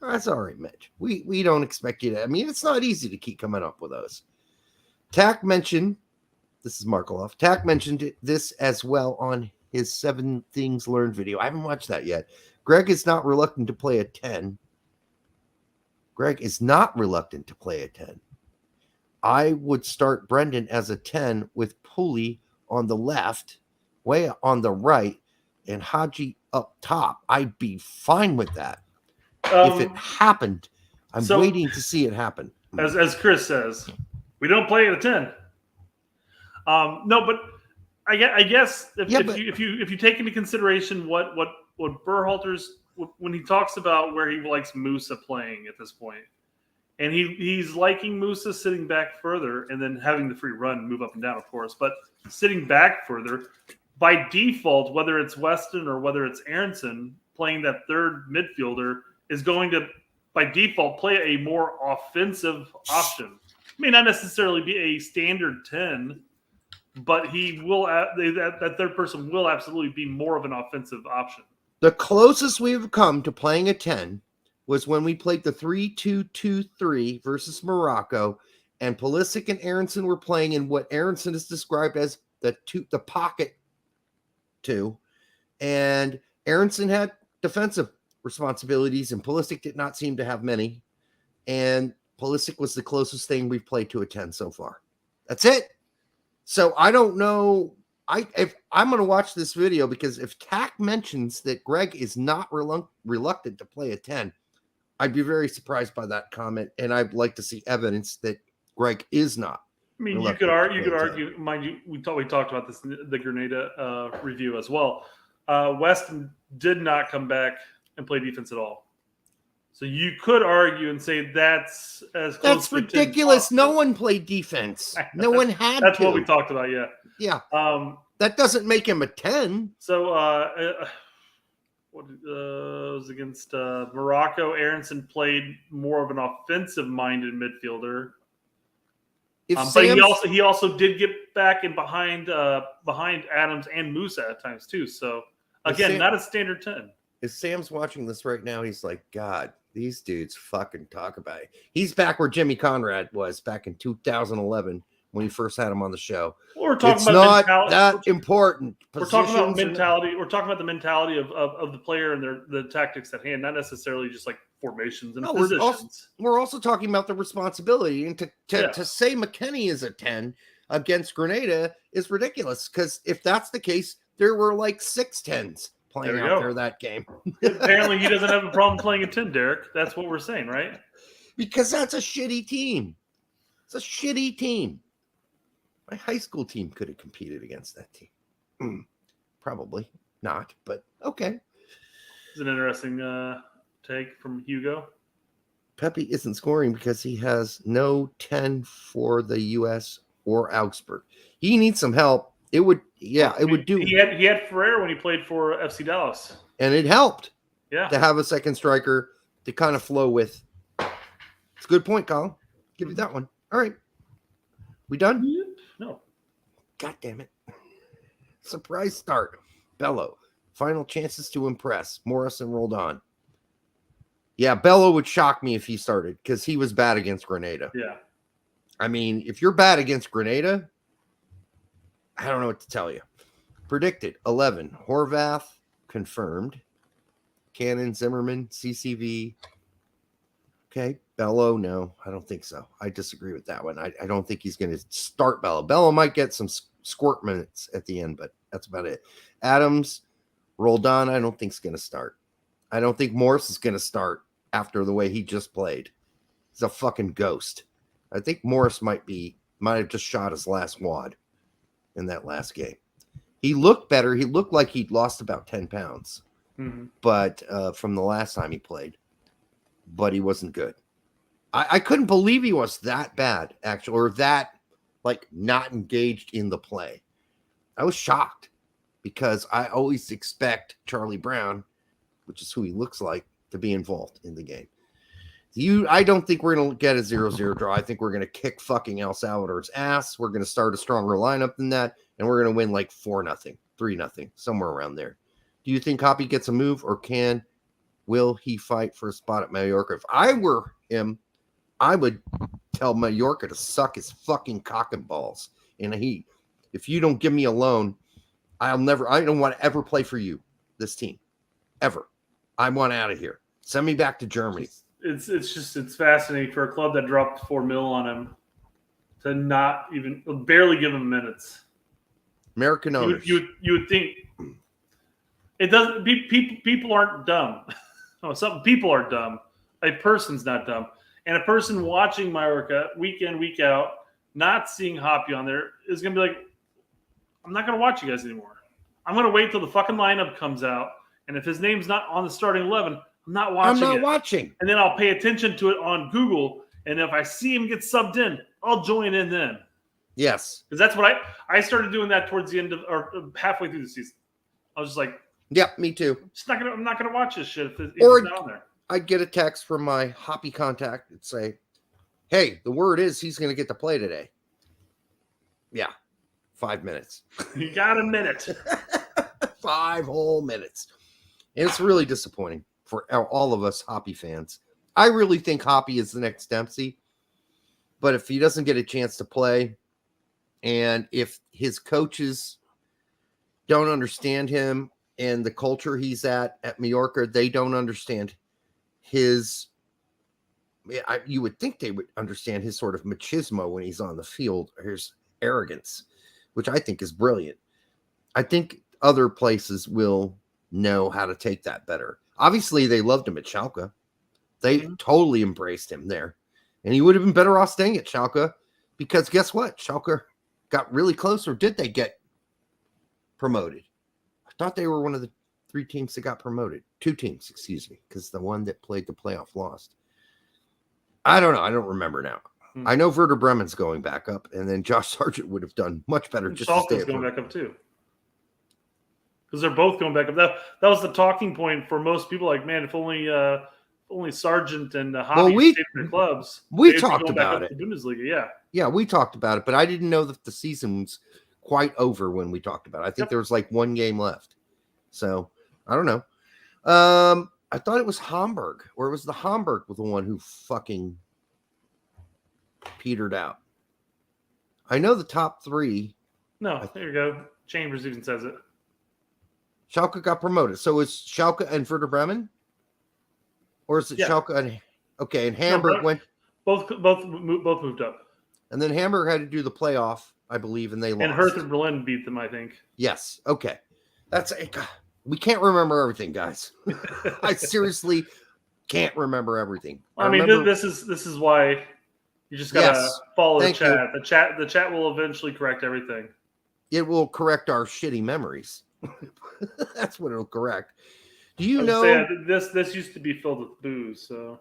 That's all right, Mitch. We don't expect you to. I mean, it's not easy to keep coming up with those. Tack mentioned, this is Markoloff, Tack mentioned this as well on his 7 Things Learned video. I haven't watched that yet. Gregg is not reluctant to play a 10. I would start Brendan as a 10 with Pooley on the left, Way on the right, and Haji up top. I'd be fine with that. If it happened, I'm waiting to see it happen. As Chris says, we don't play at a 10. No, but I guess if you take into consideration what Berhalter's, when he talks about where he likes Musa playing at this point, and he's liking Musa sitting back further and then having the free run, move up and down, of course, but sitting back further, by default, whether it's Weston or whether it's Aronson playing that third midfielder is going to, by default, play a more offensive option. May not necessarily be a standard 10, but he will. That third person will absolutely be more of an offensive option. The closest we've come to playing a 10 was when we played the 3-2-2-3 versus Morocco, and Pulisic and Aronson were playing in what Aronson has described as the pocket 2, and Aronson had defensive responsibilities, and Pulisic did not seem to have many, and Pulisic was the closest thing we've played to a 10 so far. That's it. So I don't know. If I'm going to watch this video, because if Tack mentions that Gregg is not reluctant to play a 10, I'd be very surprised by that comment, and I'd like to see evidence that Gregg is not. I mean, you could argue. Mind you, we talked about this in the Grenada review as well. Weston did not come back and play defense at all. So you could argue and say that's as close. That's ridiculous. No one played defense. No one had that's to. What we talked about, yeah. Yeah. That doesn't make him a 10. So what was against Morocco? Aronson played more of an offensive-minded midfielder. But he also did get back in behind Adams and Musa at times too. So again, not a standard 10. If Sam's watching this right now, he's like, God, These dudes fucking talk about it. He's back where Jimmy Conrad was back in 2011 when we first had him on the show. We're talking It's about not that important. We're talking about Positions are not- mentality. We're talking about the mentality of the player and the tactics at hand, not necessarily just like formations and No, positions. we're also talking about the responsibility. And to say McKinney is a 10 against Grenada is ridiculous, because if that's the case, there were like 6 10s playing There you out go. there that game. Apparently, he doesn't have a problem playing a 10, Derek. That's what we're saying, right? Because that's a shitty team. It's a shitty team. My high school team could have competed against that team. Probably not, but okay. It's an interesting take from Hugo. Pepe isn't scoring because he has no 10 for the U.S. or Augsburg. He needs some help. It would do. He had Ferreira when he played for FC Dallas, and it helped. Yeah, to have a second striker to kind of flow with. It's a good point, Colin. Give you that one. All right, we done? No. God damn it! Surprise start. Bello. Final chances to impress. Morrison rolled on. Yeah, Bello would shock me if he started because he was bad against Grenada. Yeah. I mean, if you're bad against Grenada, I don't know what to tell you. Predicted 11. Horvath confirmed. Cannon, Zimmerman, CCV. Okay. Bello, no, I don't think so. I disagree with that one. I don't think he's going to start Bello. Bello might get some squirt minutes at the end, but that's about it. Adams, Roldan, I don't think is going to start. I don't think Morris is going to start after the way he just played. He's a fucking ghost. I think Morris might have just shot his last wad in that last game. He looked better. He looked like he'd lost about 10 pounds, but from the last time he played, but he wasn't good. I couldn't believe he was that bad, actually, or that like not engaged in the play. I was shocked because I always expect Charlie Brown, which is who he looks like, to be involved in the game. I don't think we're going to get a 0-0 draw. I think we're going to kick fucking El Salvador's ass. We're going to start a stronger lineup than that, and we're going to win like 4-0, 3-0, somewhere around there. Do you think Hoppy gets a move, or will he fight for a spot at Mallorca? If I were him, I would tell Mallorca to suck his fucking cock and balls in a heat. If you don't give me a loan, I don't want to ever play for you, this team, ever. I want out of here. Send me back to Germany. It's fascinating for a club that dropped $4 million on him to not even barely give him minutes. American owners. You would think it doesn't. People aren't dumb. Oh, some people are dumb. A person's not dumb, and a person watching Mallorca week in week out, not seeing Hoppy on there, is gonna be like, I'm not gonna watch you guys anymore. I'm gonna wait till the fucking lineup comes out, and if his name's not on the starting 11, I'm not watching. And then I'll pay attention to it on Google, and if I see him get subbed in, I'll join in then. Yes, because that's what I started doing that towards the end of or halfway through the season. I was just like, yeah, me too. I'm not gonna watch this shit if it's not on there. I'd get a text from my Hoppy contact and say, "Hey, the word is he's going to get to play today." Yeah, 5 minutes. You got a minute. 5 whole minutes. And it's really disappointing for all of us Hoppy fans. I really think Hoppy is the next Dempsey. But if he doesn't get a chance to play, and if his coaches don't understand him and the culture he's at Mallorca, they don't understand you would think they would understand his sort of machismo when he's on the field, his arrogance, which I think is brilliant. I think other places will know how to take that better. Obviously, they loved him at Schalke. They totally embraced him there. And he would have been better off staying at Schalke because guess what? Schalke got really close, or did they get promoted? I thought they were one of the 3 teams that got promoted. 2 teams, excuse me, because the one that played the playoff lost. I don't know. I don't remember now. I know Werder Bremen's going back up, and then Josh Sargent would have done much better just to stay going back up too. Because they're both going back up. That was the talking point for most people. Like, man, if only Sargent and Hoppy stayed in their clubs. We talked about it. Bundesliga, yeah, we talked about it, but I didn't know that the season was quite over when we talked about it. I think there was like 1 game left. So I don't know. I thought it was Hamburg, or it was the Hamburg with the one who fucking petered out. I know the top three. No, there you go. Chambers even says it. Schalke got promoted. So it's Schalke and Werder Bremen? Or is it Schalke and Hamburg went? Both moved up. And then Hamburg had to do the playoff, I believe, and they lost. And Hertha Berlin beat them, I think. Yes. Okay. We can't remember everything, guys. I seriously can't remember everything. This is why you just gotta follow the chat. The chat will eventually correct everything. It will correct our shitty memories. That's what it'll correct. Do you know this used to be filled with booze? So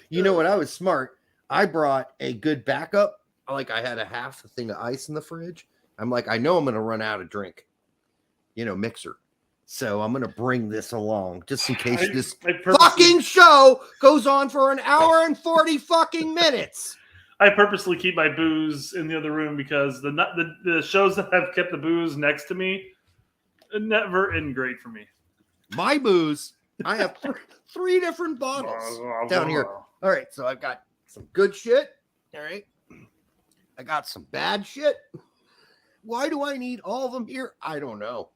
you know what? I was smart. I brought a good backup. Like I had a half a thing of ice in the fridge. I'm like, I know I'm going to run out of drink, mixer. So I'm going to bring this along just in case this fucking show goes on for an hour and 40 fucking minutes. I purposely keep my booze in the other room because the shows that have kept the booze next to me never end great for me. My booze, I have three different bottles down here. All right, so I've got some good shit. All right. I got some bad shit. Why do I need all of them here? I don't know.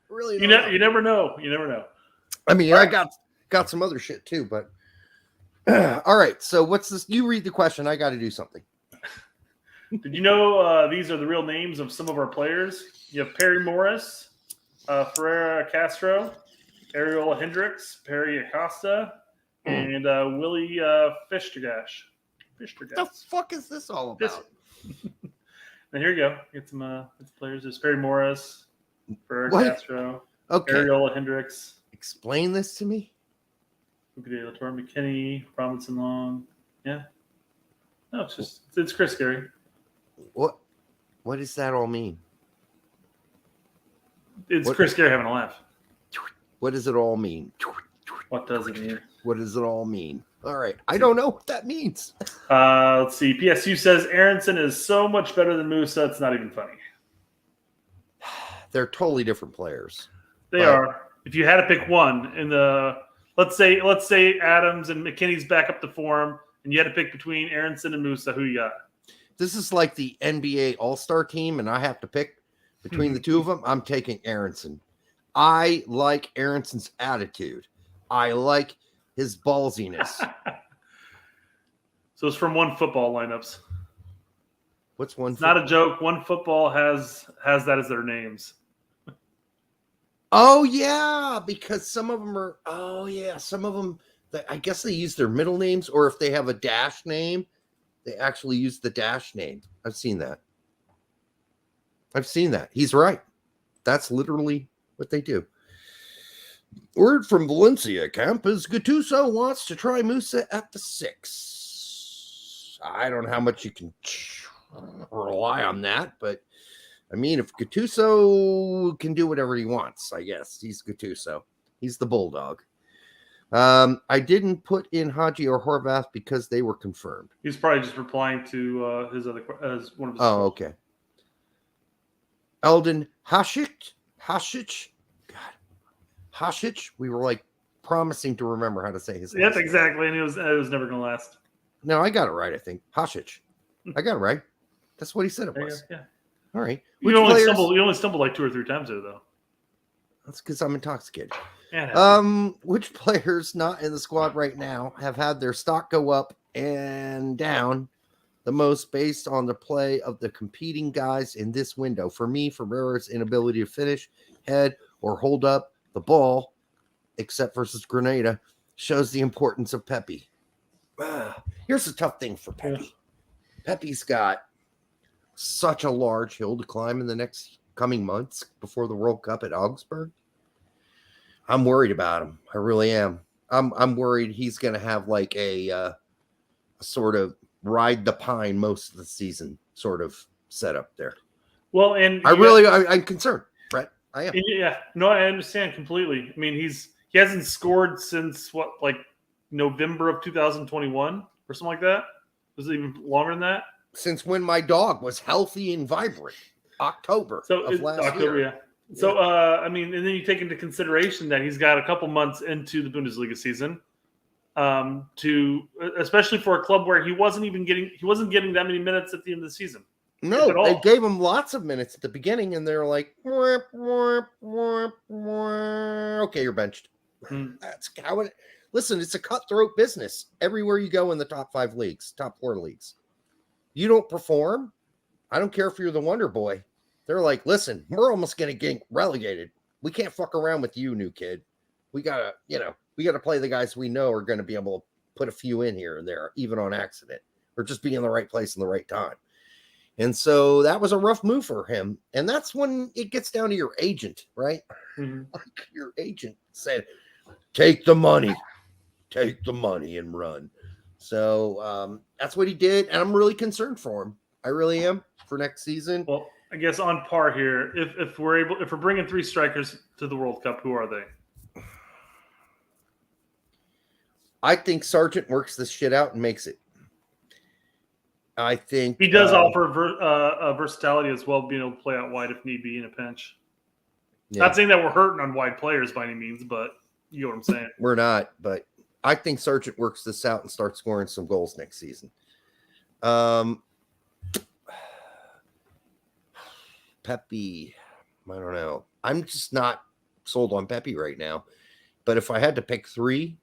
Really, you never know. You never know. I mean, I got some other shit too, but all right. So what's this? You read the question. I got to do something. Did you know these are the real names of some of our players? You have Perry Morris, Ferreira Castro, Ariola Hendricks, Perry Acosta, and Willie Fistergash. What the fuck is this all about? And here you go. Get some players. There's Perry Morris, Ferreira Castro, Ariola Hendricks. Explain this to me. Latour, McKinney, Robinson Long. Yeah. No, it's Chris Gary. What does that all mean? It's Chris Gary having a laugh. What does it all mean? What does it mean? What does it all mean? All right. I don't know what that means. Let's see. PSU says Aronson is so much better than Musa. It's not even funny. They're totally different players. They are. If you had to pick one in the let's say Adams and McKinney's back up to form, and you had to pick between Aronson and Musa, who you got? This is like the NBA All-Star team, and I have to pick between the two of them. I'm taking Aronson. I like Aronson's attitude. I like his ballsiness. So it's from One Football lineups. What's One? It's not a joke. One Football has that as their names. Oh yeah, because some of them are. Oh yeah, some of them. I guess they use their middle names, or if they have a dash name, they actually use the dash name. I've seen that. He's right. That's literally what they do. Word from Valencia camp is Gattuso wants to try Musa at the 6. I don't know how much you can rely on that, but I mean, if Gattuso can do whatever he wants, I guess he's Gattuso. He's the bulldog. I didn't put in Haji or Horvath because they were confirmed. He's probably just replying to his other one of his. Oh, okay. Eldon Hashic. Hashic. We were like promising to remember how to say his name. Yes, exactly, and it was never going to last. No, I got it right. I think Hashic. I got it right. That's what he said it was. Yeah. All right. You only stumbled like 2 or 3 times there, though. That's because I'm intoxicated. Yeah. Which players not in the squad right now have had their stock go up and down the most based on the play of the competing guys in this window? For me, Ferreira's inability to finish, head, or hold up the ball, except versus Grenada, shows the importance of Pepe. Here's the tough thing for Pepe. Pepe's got such a large hill to climb in the next coming months before the World Cup at Augsburg. I'm worried about him. I really am. I'm worried he's going to have like a sort of ride the pine most of the season sort of setup there. Well, and I'm concerned, Brett. I am. Yeah, no, I understand completely. I mean, he hasn't scored since like November of 2021 or something like that. Was it even longer than that? Since when my dog was healthy and vibrant, October of last year. Yeah. So, I mean, and then you take into consideration that he's got a couple months into the Bundesliga season, especially for a club where he wasn't getting that many minutes at the end of the season. No, they gave him lots of minutes at the beginning, and they're like, okay, you're benched. That's how it. Listen, it's a cutthroat business everywhere you go in the top 4 leagues. You don't perform, I don't care if you're the Wonder Boy. They're like, listen, we're almost going to get relegated. We can't fuck around with you, new kid. We gotta play the guys we know are going to be able to put a few in here and there, even on accident, or just be in the right place in the right time. And so that was a rough move for him. And that's when it gets down to your agent, right? Like your agent said, take the money and run. So that's what he did. And I'm really concerned for him. I really am, for next season. Well, I guess on par here, if we're bringing 3 strikers to the World Cup, who are they? I think Sargent works this shit out and makes it. I think he does offer versatility as well, being able to play out wide if need be in a pinch. Yeah. Not saying that we're hurting on wide players by any means, but you know what I'm saying. We're not, but I think Sargent works this out and starts scoring some goals next season. Pepe, I don't know. I'm just not sold on Pepe right now. But if I had to pick 3,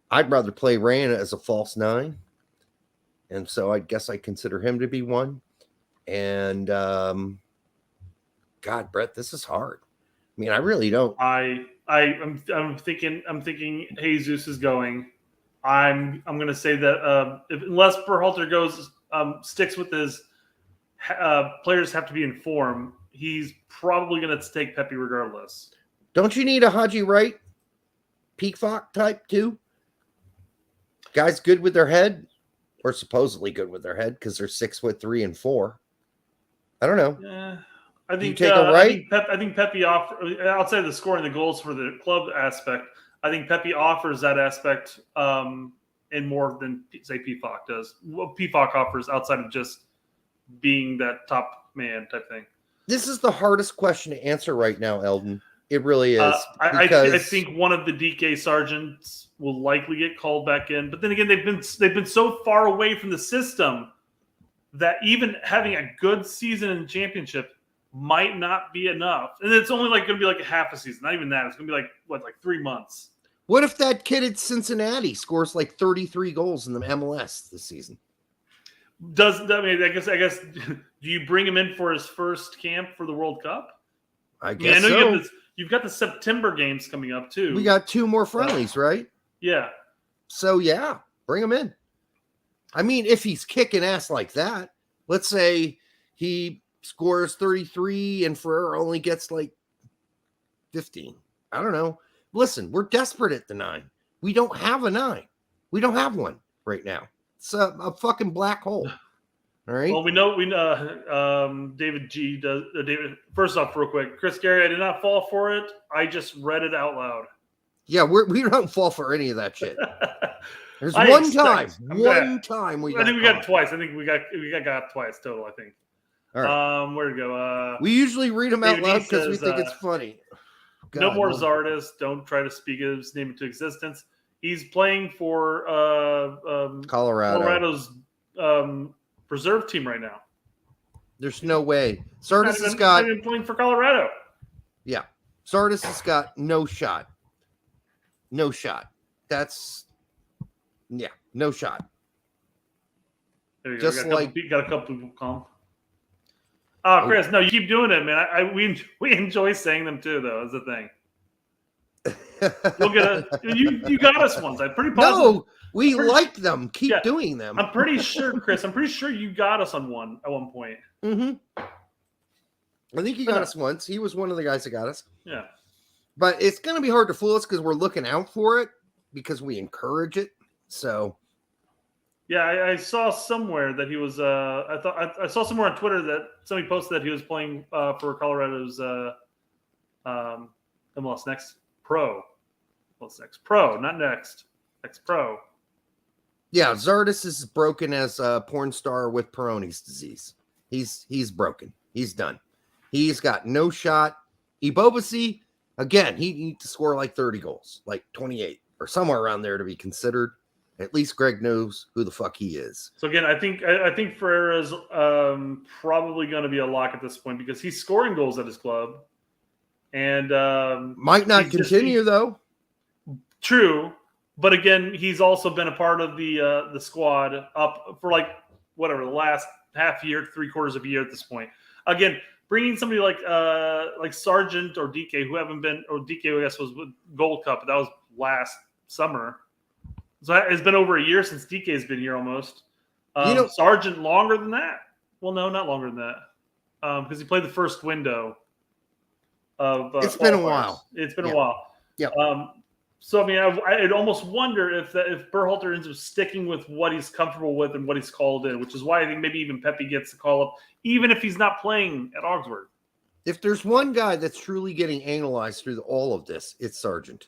I'd rather play Reyna as a false 9. And so I guess I consider him to be 1. And God, Brett, this is hard. I mean, I really don't. I'm thinking Jesus is going. I'm going to say that unless Berhalter sticks with his players have to be in form, he's probably going to take Pepe regardless. Don't you need a Haji Wright, Peacock type too? Guys good with their head, or supposedly good with their head, because they're 6'3" and 4. I don't know. Yeah, I think take a right. I think Pepe outside of the scoring the goals for the club aspect. I think Pepe offers that aspect in more than say Peacock does. What Peacock offers outside of just being that top man type thing. This is the hardest question to answer right now, Eldon. It really is. I think one of the DK sergeants will likely get called back in, but then again, they've been so far away from the system that even having a good season in the championship might not be enough. And it's only going to be like a half a season. Not even that. It's going to be like 3 months. What if that kid at Cincinnati scores like 33 goals in the MLS this season? I guess do you bring him in for his first camp for the World Cup? I guess I know so. You've got the September games coming up too. We got 2 more friendlies, right? Yeah. So yeah, bring him in. I mean, if he's kicking ass like that, let's say he scores 33 and Ferreira only gets like 15. I don't know. Listen, we're desperate at the 9. We don't have a 9. We don't have one right now. It's a fucking black hole. All right. Well, we know David G does. David, first off, real quick, Chris Gary, I did not fall for it. I just read it out loud. Yeah, we don't fall for any of that shit. There's one time we got. I think we got twice. I think we got twice total. I think. All right. Where to go? We usually read them out loud because we think it's funny. God, no more Zardes. Don't try to speak his name into existence. He's playing for Colorado's preserve team right now. There's no way. Zardes has got. Not even playing for Colorado. Yeah, Zardes has got no shot. No shot. That's no shot. There you Just go. Got a couple people calm. Oh, Chris, no, you keep doing it, man. We enjoy saying them too, though. Is the thing. You'll get you got us once. I'm pretty positive. No, we like them. Keep doing them. I'm pretty sure, Chris. I'm pretty sure you got us on one at one point. Mm-hmm. I think he got us once. He was one of the guys that got us. Yeah. But it's going to be hard to fool us because we're looking out for it because we encourage it. So. Yeah, I saw somewhere that he was. I saw somewhere on Twitter that somebody posted that he was playing for Colorado's MLS Next Pro. MLS Next Pro, not Next Pro. Yeah, Zardes is broken as a porn star with Peyronie's disease. He's broken. He's done. He's got no shot. Ebobisse, again, he needs to score like 30 goals, like 28 or somewhere around there to be considered. At least Greg knows who the fuck he is. So again, I think Ferreira's probably going to be a lock at this point because he's scoring goals at his club, and might not continue though. True, but again, he's also been a part of the squad up for like whatever the last half year, 3/4 of a year at this point. Again, bringing somebody like Sargent or DK who haven't been, or DK I guess was with Gold Cup, but that was last summer. So it's been over a year since DK's been here almost. Sargent longer than that. Well, no, not longer than that, because he played the first window of. It's been a while. It's been a while. Yeah. So I mean, I'd almost wonder if Berhalter ends up sticking with what he's comfortable with and what he's called in, which is why I think maybe even Pepe gets the call up, even if he's not playing at Augsburg. If there's one guy that's truly getting analyzed through all of this, it's Sargent,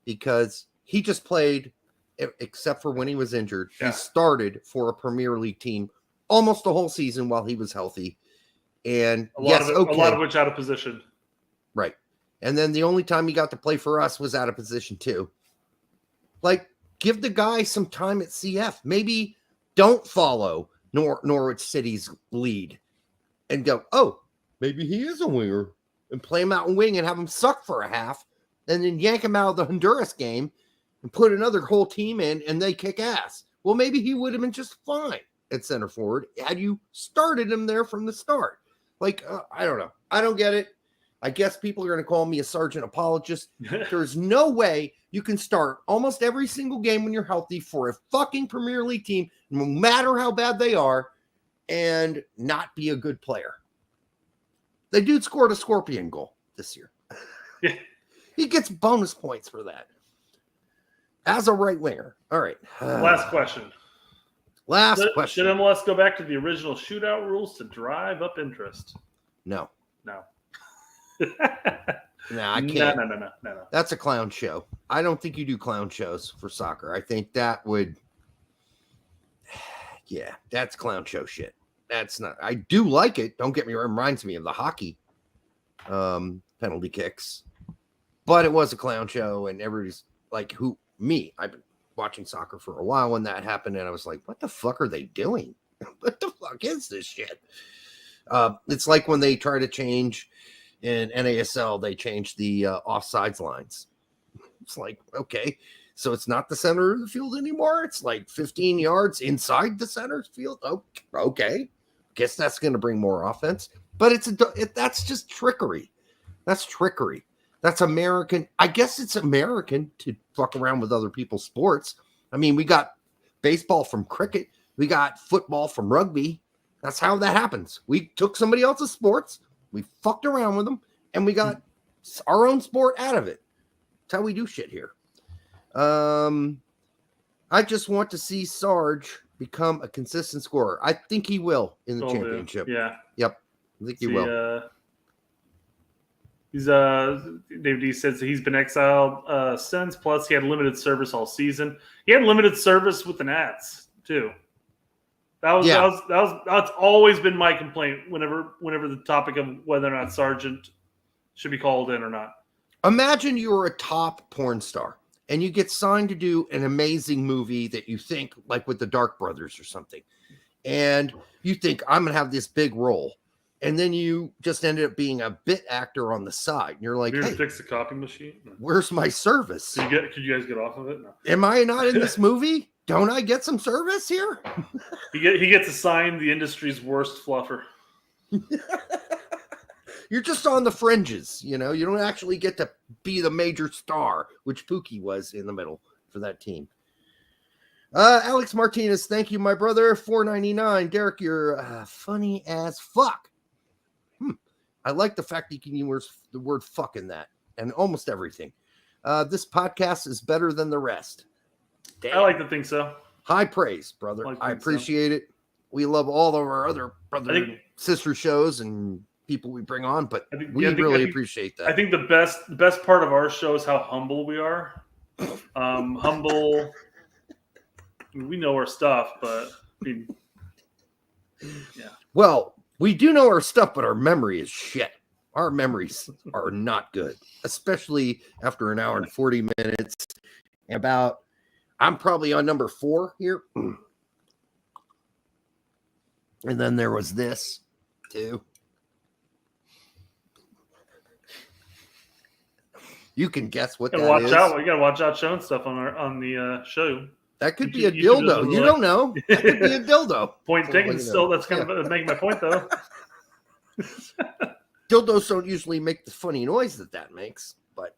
because he just played. Except for when he was injured, he started for a Premier League team almost the whole season while he was healthy. And a lot of which out of position. Right. And then the only time he got to play for us was out of position too. Like, give the guy some time at CF. Maybe don't follow Norwich City's lead and go, oh, maybe he is a winger, and play him out and wing and have him suck for a half and then yank him out of the Honduras game and put another whole team in, and they kick ass. Well, maybe he would have been just fine at center forward had you started him there from the start. Like, I don't know. I don't get it. I guess people are going to call me a Sargent apologist. There's no way you can start almost every single game when you're healthy for a fucking Premier League team, no matter how bad they are, and not be a good player. The dude scored a scorpion goal this year. Yeah. He gets bonus points for that. As a right winger. All right. Last question. Question. Should MLS go back to the original shootout rules to drive up interest? No. No. No, I can't. No. That's a clown show. I don't think you do clown shows for soccer. I think that would. Yeah, that's clown show shit. That's not. I do like it. Don't get me wrong. It reminds me of the hockey penalty kicks, but it was a clown show, and everybody's like, "Who?" Me. I've been watching soccer for a while when that happened, and I was like, what the fuck are they doing? What the fuck is this shit? It's like when they try to change in NASL, they change the offsides lines. It's like, okay, so it's not the center of the field anymore. It's like 15 yards inside the center field. Okay. Guess that's going to bring more offense, but that's just trickery. That's trickery. That's American. I guess it's American to fuck around with other people's sports. I mean, we got baseball from cricket. We got football from rugby. That's how that happens. We took somebody else's sports, we fucked around with them, and we got our own sport out of it. That's how we do shit here. I just want to see Sarge become a consistent scorer. I think he will in the championship. Yeah. Yep. I think he will. He's David D says that he's been exiled since. Plus, he had limited service all season. He had limited service with the Nats too. That's always been my complaint. Whenever the topic of whether or not Sargent should be called in or not. Imagine you're a top porn star and you get signed to do an amazing movie that you think, like with the Dark Brothers or something, and you think I'm gonna have this big role. And then you just ended up being a bit actor on the side. And you're like, hey, fix the copy machine. Where's my service? Could you guys get off of it? No. Am I not in this movie? Don't I get some service here? He gets assigned the industry's worst fluffer. You're just on the fringes, you know. You don't actually get to be the major star, which Pookie was in the middle for that team. Alex Martinez, thank you, my brother. $4.99. Derek, you're funny as fuck. I like the fact that you can use the word fuck in that and almost everything. This podcast is better than the rest. Damn. I like to think so. High praise, brother. I appreciate it. We love all of our other brother sister shows and people we bring on, but we really appreciate that. I think the best part of our show is how humble we are. Humble. We know our stuff, but I mean, yeah. Well, we do know our stuff, but our memory is shit. our memories are not good, especially after an hour and 40 minutes. I'm probably on number 4 here. And then there was this too. You can guess what that is. You gotta watch out showing stuff on the show. That could be a dildo. You don't know. That could be a dildo. Point taken. Still, that's kind of making my point though. Dildos don't usually make the funny noise that makes, but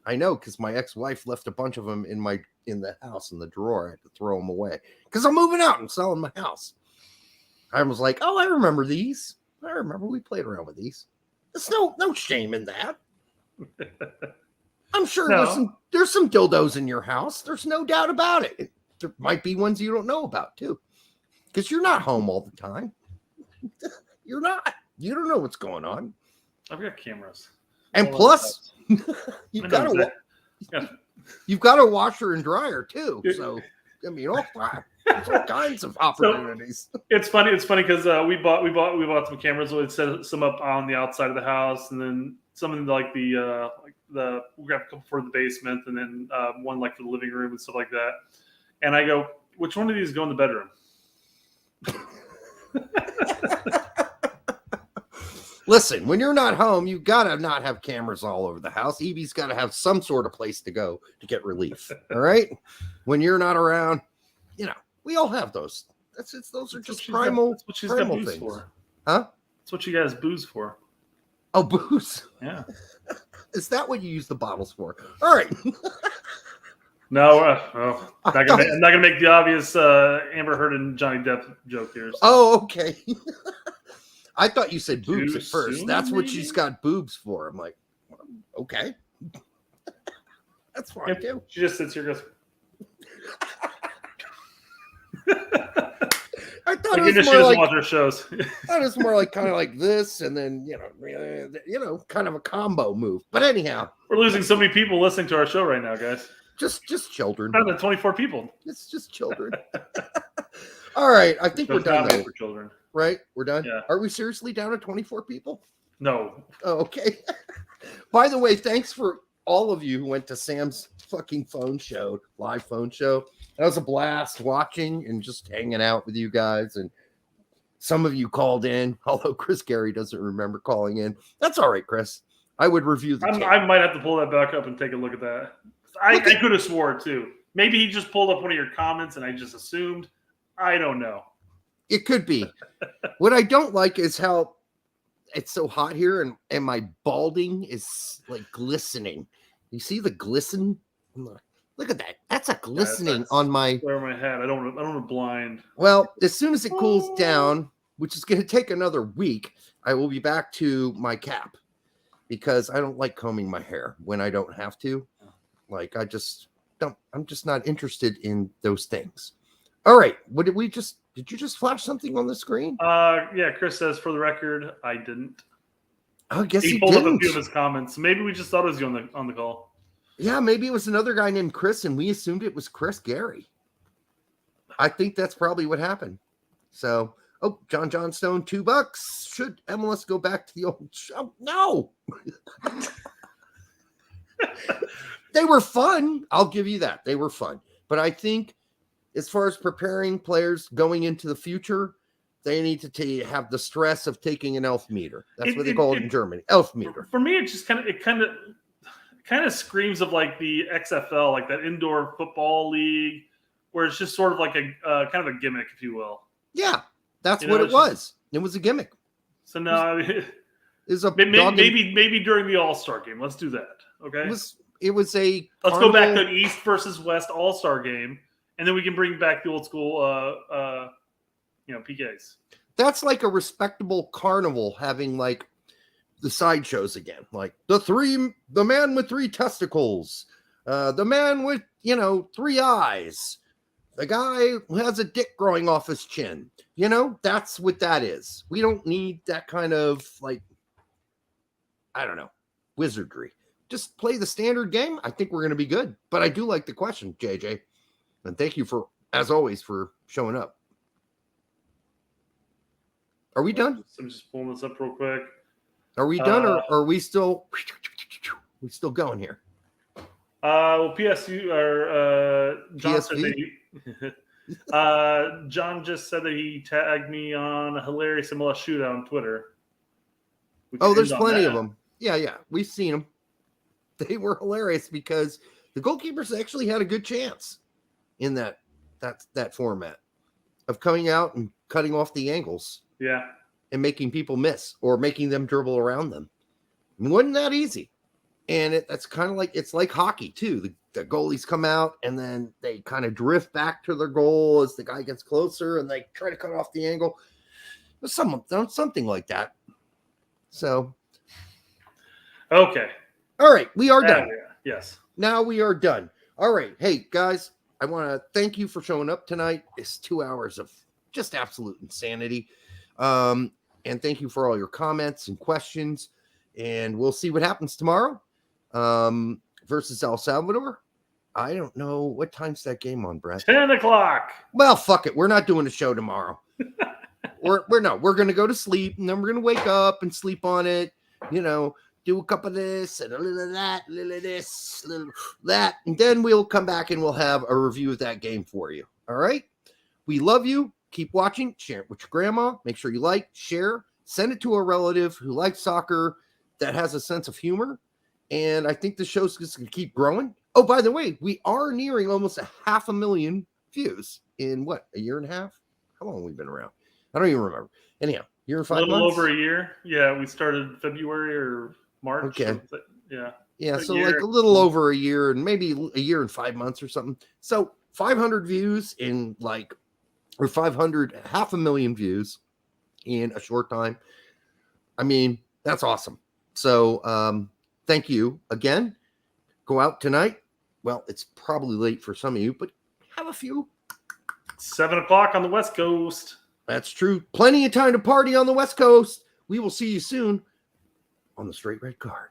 I know because my ex-wife left a bunch of them in the house in the drawer. I had to throw them away because I'm moving out and selling my house. I was like, oh, I remember these. I remember we played around with these. There's no shame in that. I'm sure there's some dildos in your house. There's no doubt about it. There might be ones you don't know about too, because you're not home all the time. You're not. You don't know what's going on. I've got cameras. And plus, you've got a washer and dryer too. So I mean, all kinds of opportunities. So, it's funny because we bought some cameras. We set some up on the outside of the house, and then some in like we got a couple for the basement, and then one like for the living room and stuff like that. And I go, which one of these go in the bedroom? Listen, when you're not home, you gotta not have cameras all over the house. Evie's got to have some sort of place to go to get relief. All right, when you're not around, we all have those. Those are just primal. That's what she's got booze things. for, huh? That's what you guys booze for. Oh, booze. Yeah. Is that what you use the bottles for? All right. No, I'm not gonna make the obvious Amber Heard and Johnny Depp joke here. So. Oh, okay. I thought you said boobs at first. Soon, That's what maybe? she's got boobs for. I'm like, okay. That's fine too. She just sits here and goes. I thought like, it was she more doesn't like watch her shows. I thought it was more like kind of like this, and then kind of a combo move. But anyhow, we're losing so many people listening to our show right now, guys. Just children. Not than 24 people. It's just children. All right, I think we're done though. For children. Right, we're done. Yeah. Are we seriously down to 24 people? No. Oh, okay. By the way, thanks for all of you who went to Sam's fucking live phone show. That was a blast watching and just hanging out with you guys. And some of you called in, although Chris Gary doesn't remember calling in. That's all right, Chris. I would review the tape. I might have to pull that back up and take a look at that. I could have swore too. Maybe he just pulled up one of your comments and I just assumed. I don't know. It could be. What I don't like is how it's so hot here and my balding is like glistening. You see the glisten? Look at that. That's a glistening on my. Wear my hat. I don't want to blind. Well, as soon as it cools down, which is going to take another week, I will be back to my cap because I don't like combing my hair when I don't have to. Like I just don't. I'm just not interested in those things. All right. What did you just flash something on the screen? Yeah, Chris says, for the record, I didn't. I guess he pulled didn't. up a few of his comments. Maybe we just thought it was you on the call. Yeah, maybe it was another guy named Chris, and we assumed it was Chris Gary. I think that's probably what happened. So, John Johnstone, $2. Should MLS go back to the old show? No. They were fun. I'll give you that. They were fun. But I think as far as preparing players going into the future, they need to have the stress of taking an Elfmeter. That's what they call it in Germany. Elfmeter. For me, it just kind of screams of like the XFL, like that indoor football league, where it's just sort of like a kind of a gimmick, if you will. Yeah, that's what it was. It was a gimmick. So now, maybe during the All-Star game, let's do that. Okay. It was a. Let's go back to an East versus West All-Star game, and then we can bring back the old school, PKs. That's like a respectable carnival having like the sideshows again, like the man with 3 testicles, the man with 3 eyes, the guy who has a dick growing off his chin. That's what that is. We don't need that kind of wizardry. Just play the standard game. I think we're going to be good. But I do like the question, JJ. And thank you as always, for showing up. Are we done? I'm just pulling this up real quick. Are we done, or are we still going here? Well, PSU or John said PSV? John just said that he tagged me on a hilarious MLS shootout on Twitter. There's plenty of them. Yeah, we've seen them. They were hilarious because the goalkeepers actually had a good chance in that format of coming out and cutting off the angles. Yeah. And making people miss or making them dribble around them. It wasn't that easy. And that's kind of like, it's like hockey too. The goalies come out and then they kind of drift back to their goal as the guy gets closer and they try to cut off the angle. Something like that. So. Okay. All right. We are done. Yeah. Yes. Now we are done. All right. Hey, guys, I want to thank you for showing up tonight. It's 2 hours of just absolute insanity. And thank you for all your comments and questions. And we'll see what happens tomorrow versus El Salvador. I don't know. What time's that game on, Brett? 10 o'clock. Well, fuck it. We're not doing a show tomorrow. we're going to go to sleep, and then we're going to wake up and sleep on it. Do a cup of this and a little of that, a little of this, a little that. And then we'll come back and we'll have a review of that game for you. All right. We love you. Keep watching. Share it with your grandma. Make sure you like, share, send it to a relative who likes soccer that has a sense of humor. And I think the show's just going to keep growing. Oh, by the way, we are nearing almost 500,000 views in a year and a half? How long have we been around? I don't even remember. Anyhow, year and 5 months? A little over a year. Yeah, we started February or March. Okay. Yeah. So like a little over a year and maybe a year and 5 months or something. So 500 views in 500,000 views in a short time. I mean, that's awesome. So thank you again. Go out tonight. Well, it's probably late for some of you, but have a few. 7 o'clock on the West Coast. That's true. Plenty of time to party on the West Coast. We will see you soon on the Straight Red Card.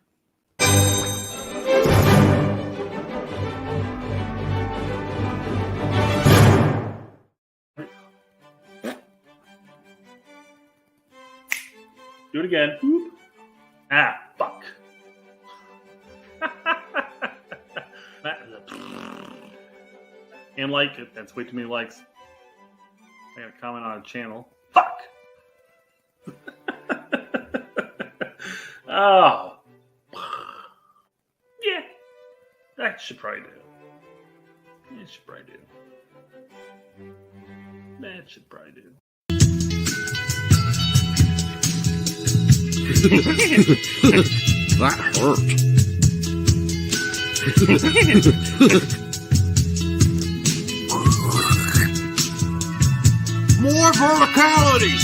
Do it again. Whoop. Fuck. And like it. That's way too many likes. I got to comment on a channel. Fuck. Oh. Yeah. That should probably do. That should probably do. That hurt. More verticality.